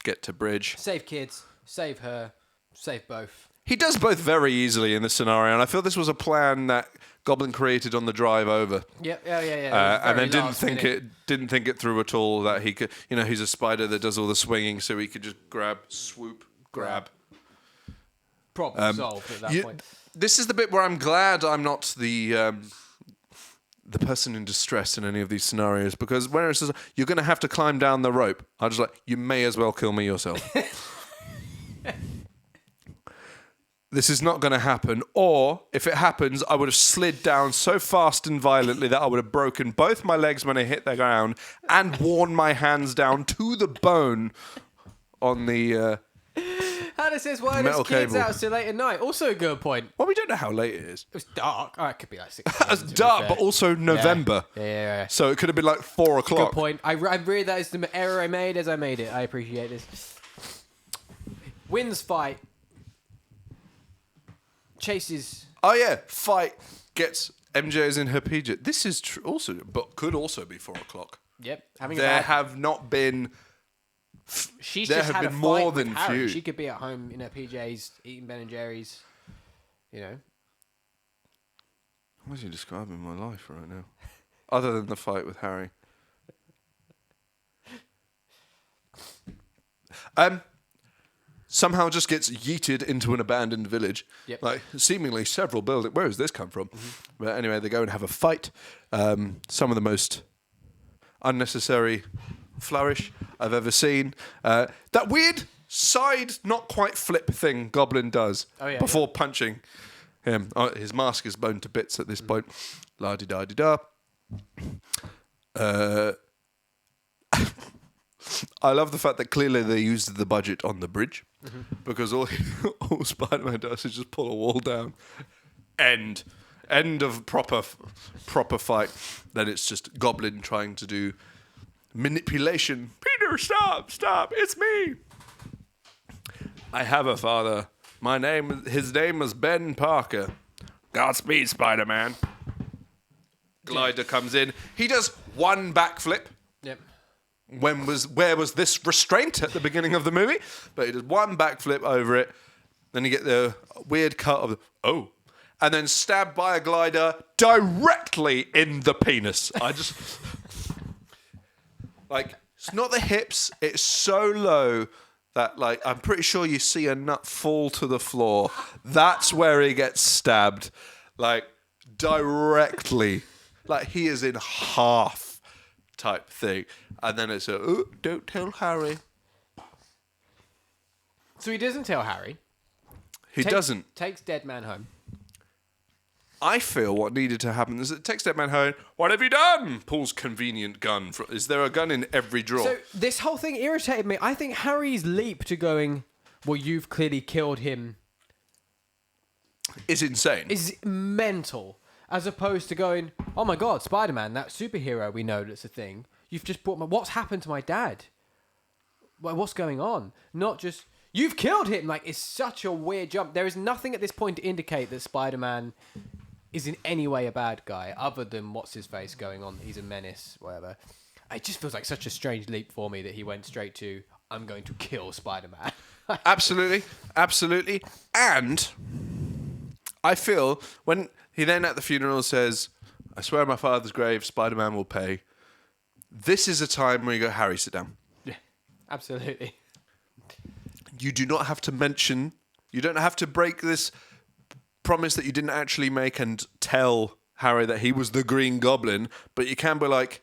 Get to bridge. Save kids, save her, save both. He does both very easily in this scenario, and I feel this was a plan that Goblin created on the drive over. Yeah. And then didn't think it through at all that he could. You know, he's a spider that does all the swinging, so he could just grab, swoop. Grab. Problem solved at that point. This is the bit where I'm glad I'm not the person in distress in any of these scenarios, because when it says you're going to have to climb down the rope, I'm just like, you may as well kill me yourself. This is not going to happen. Or if it happens, I would have slid down so fast and violently that I would have broken both my legs when I hit the ground and worn my hands down to the bone on the... Hannah says, why are those kids out so late at night? Also a good point. Well, we don't know how late it is. It was dark. Oh, it could be like 6 It's dark, but also November. Yeah. So it could have been like 4 o'clock. Good point. I really, that is the error I made as I made it. I appreciate this. Wins fight. Chases. Oh, yeah. Fight. Gets MJ's in her PJ. This is also, but could also be 4 o'clock. Yep. There have not been... She's there just have had been a more fight than with Harry. few. She could be at home in her PJs eating Ben and Jerry's. You know. What is he describing my life right now? Other than the fight with Harry. Somehow just gets yeeted into an abandoned village. Yep. Like, seemingly several buildings. Where has this come from? But anyway, they go and have a fight. Some of the most unnecessary flourish I've ever seen. That weird side, not quite flip thing Goblin does before punching him. His mask is blown to bits at this point. La-di-da-di-da. I love the fact that clearly they used the budget on the bridge, because all Spider-Man does is just pull a wall down. End of proper fight. Then it's just Goblin trying to do manipulation. Peter, stop, it's me. I have a father. His name is Ben Parker. Godspeed, Spider-Man. Glider comes in. He does one backflip. Yep. Where was this restraint at the beginning of the movie? But he does one backflip over it. Then you get the weird cut of and then stabbed by a glider directly in the penis. I just it's not the hips. It's so low that I'm pretty sure you see a nut fall to the floor. That's where he gets stabbed, directly. He is in half type thing. And then it's don't tell Harry. So he doesn't tell Harry. He doesn't. Takes Dead Man home. I feel what needed to happen is that takes Dead Man home. What have you done? Pulls convenient gun. Is there a gun in every drawer? So this whole thing irritated me. I think Harry's leap to going, well, you've clearly killed him. is insane. is mental. As opposed to going, oh my God, Spider-Man, that superhero we know that's a thing. You've just brought what's happened to my dad? What's going on? Not just, you've killed him. Like, it's such a weird jump. There is nothing at this point to indicate that Spider-Man is in any way a bad guy, other than what's his face going on. He's a menace, whatever. It just feels like such a strange leap for me that he went straight to, I'm going to kill Spider-Man. Absolutely. And I feel when he then at the funeral says, I swear on my father's grave, Spider-Man will pay. This is a time where you go, Harry, sit down. Yeah, absolutely. You do not have to mention, you don't have to break this promise that you didn't actually make and tell Harry that he was the Green Goblin, but you can be like,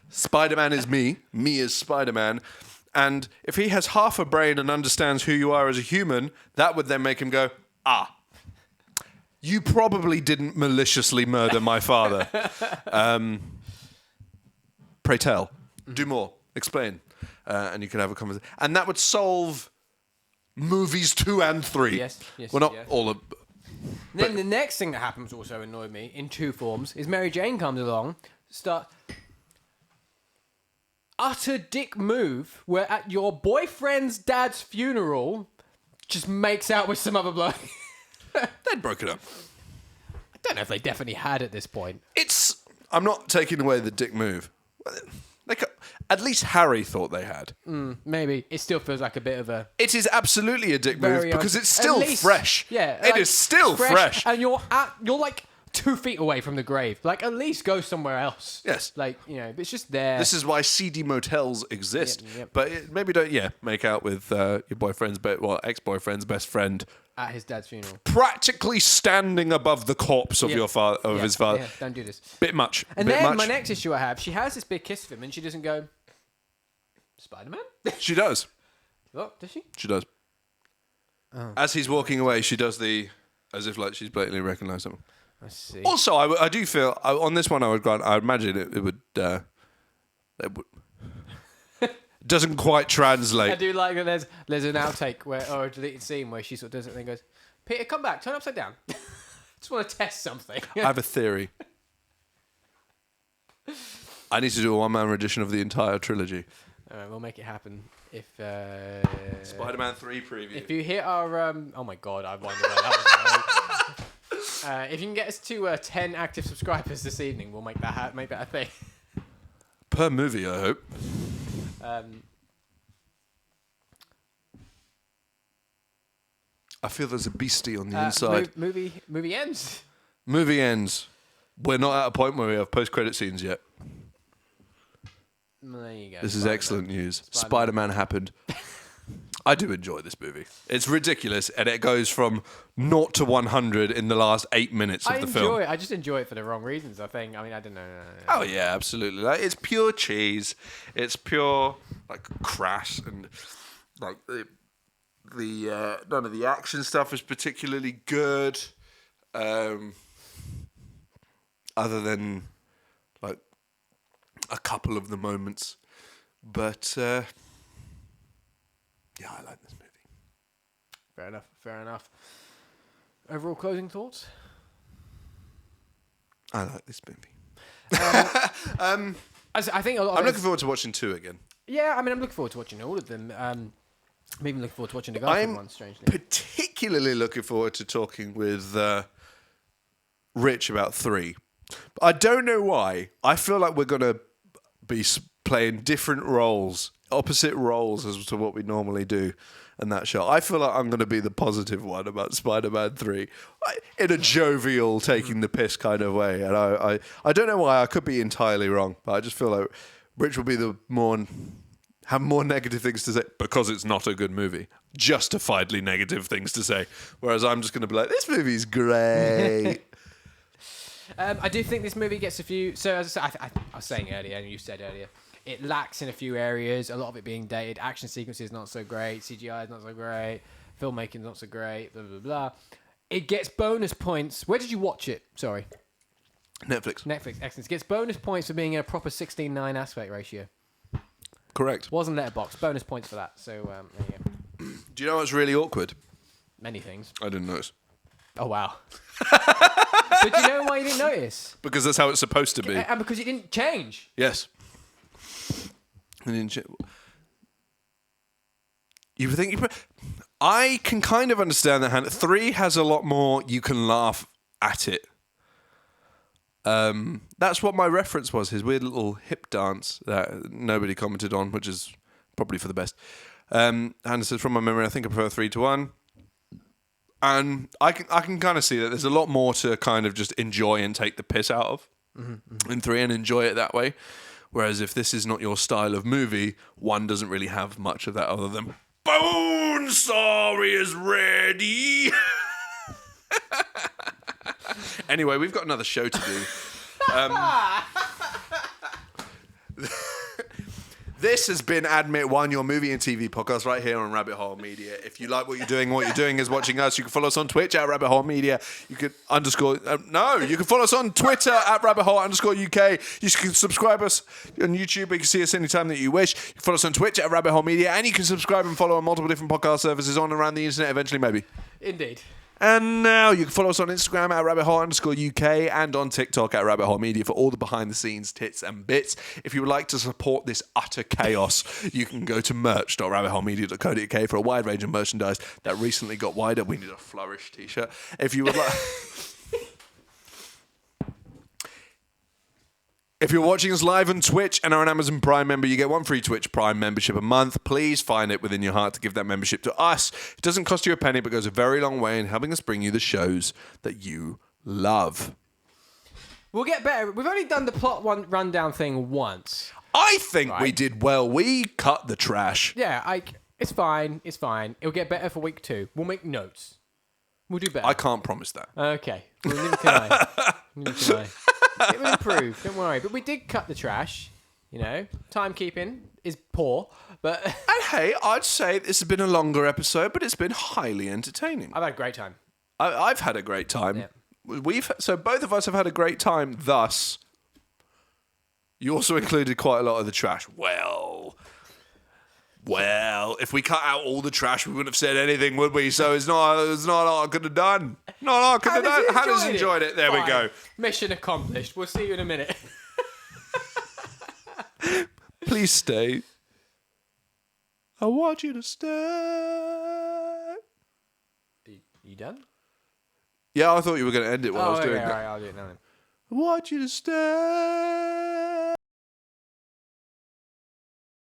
Spider-Man is me is Spider-Man. And if he has half a brain and understands who you are as a human, that would then make him go, you probably didn't maliciously murder my father. Pray tell. Do more. Explain. And you can have a conversation. And that would solve movies 2 and 3. Yes, well, not yes. all of... Then the next thing that happens also annoyed me in 2 forms is Mary Jane comes along, utter dick move where at your boyfriend's dad's funeral just makes out with some other bloke. They'd broken up. I don't know if they definitely had at this point. I'm not taking away the dick move. At least Harry thought they had. Maybe. It still feels like a bit of a... It is absolutely a dick move very because it's still at least- fresh. Yeah. It is still fresh. And you're like 2 feet away from the grave. Like, at least go somewhere else. Yes. Like, it's just there. This is why seedy motels exist. Yep. But maybe don't, make out with your boyfriend's, ex-boyfriend's best friend. At his dad's funeral. Practically standing above the corpse of his father. Yeah, don't do this. Bit much. And bit then much. my next issue I have, she has this big kiss of him and she doesn't go, Spider-Man? She does. Oh, does she? She does. Oh. As he's walking away, she does as if like she's blatantly recognised him. I see. Also, I do feel on this one I would imagine it would doesn't quite translate. I do like that there's an outtake or a deleted scene where she sort of does it and then goes, Peter, come back, turn upside down. Just want to test something. I have a theory. I need to do a one-man rendition of the entire trilogy. All right, we'll make it happen. If Spider-Man 3 preview. If you hit our oh my god, I wonder where that was going. If you can get us to 10 active subscribers this evening, we'll make that a thing. Per movie, I hope. I feel there's a beastie on the inside. Movie ends. Movie ends. We're not at a point where we have post-credit scenes yet. There you go. This is excellent news. Spider-Man happened. I do enjoy this movie. It's ridiculous, and it goes from 0 to 100 in the last 8 minutes of the film. I just enjoy it for the wrong reasons, I think. I mean, I don't know. Oh, yeah, absolutely. Like, it's pure cheese. It's pure, like, crass. And, like, none of the action stuff is particularly good. Other than, like, a couple of the moments. But, yeah, I like this movie. Fair enough. Overall closing thoughts? I like this movie. I think a lot I'm looking forward to watching 2 again. Yeah, I mean, I'm looking forward to watching all of them. I'm even looking forward to watching the Garfield one, strangely. Particularly looking forward to talking with Rich about 3. But I don't know why. I feel like we're going to be playing different roles, opposite roles as to what we normally do in that show. I feel like I'm going to be the positive one about Spider-Man 3 in a jovial, taking the piss kind of way. And I don't know why. I could be entirely wrong, but I just feel like Rich will be have more negative things to say because it's not a good movie. Justifiedly negative things to say. Whereas I'm just going to be like, this movie's great. I do think this movie gets a few... So, as I was saying earlier, and you said earlier, it lacks in a few areas, a lot of it being dated. Action sequences not so great. CGI is not so great. Filmmaking not so great. Blah, blah, blah. It gets bonus points. Where did you watch it? Sorry. Netflix. Excellent. It gets bonus points for being in a proper 16:9 aspect ratio. Correct. Wasn't Letterboxd. Bonus points for that. So there you go. Do you know what's really awkward? Many things. I didn't notice. Oh wow. But do you know why you didn't notice? Because that's how it's supposed to be. And because it didn't change. Yes. You think I can kind of understand that. Hannah. 3 has a lot more. You can laugh at it. That's what my reference was. His weird little hip dance that nobody commented on, which is probably for the best. Hannah says, from my memory, I think I prefer 3 to 1. And I can kind of see that there's a lot more to kind of just enjoy and take the piss out of in 3 and enjoy it that way. Whereas if this is not your style of movie, 1 doesn't really have much of that other than Bonesaw is ready. Anyway, we've got another show to do. This has been Admit One, your movie and TV podcast right here on Rabbit Hole Media. If you like what you're doing is watching us, you can follow us on Twitch at Rabbit Hole Media. You can you can follow us on Twitter at Rabbit Hole _UK. You can subscribe us on YouTube. You can see us anytime that you wish. You can follow us on Twitch at Rabbit Hole Media, and you can subscribe and follow on multiple different podcast services on and around the internet eventually, maybe. Indeed. And now you can follow us on Instagram at Rabbit Hole _UK and on TikTok at Rabbit Hole Media for all the behind the scenes tits and bits. If you would like to support this utter chaos, you can go to merch.rabbitholemedia.co.uk for a wide range of merchandise that recently got wider. We need a Flourish t-shirt. If you would like... If you're watching us live on Twitch and are an Amazon Prime member, you get 1 free Twitch Prime membership a month. Please find it within your heart to give that membership to us. It doesn't cost you a penny, but goes a very long way in helping us bring you the shows that you love. We'll get better. We've only done the plot rundown thing once. I think we did well. We cut the trash. Yeah, it's fine. It's fine. It'll get better for week 2. We'll make notes. We'll do better. I can't promise that. Okay. Well, neither can I. Neither can I. It will improve, don't worry. But we did cut the trash, you know. Timekeeping is poor, but... And hey, I'd say this has been a longer episode, but it's been highly entertaining. I've had a great time. I've had a great time. Yeah. So both of us have had a great time, thus... You also included quite a lot of the trash. Well, if we cut out all the trash, we wouldn't have said anything, would we? So it's not all I could have done. Not all I could have done. Hannah's enjoyed it. There we go. Mission accomplished. We'll see you in a minute. Please stay. I want you to stay. You done? Yeah, I thought you were going to end it while I was doing it. that. All right, I'll do it now then. I want you to stay.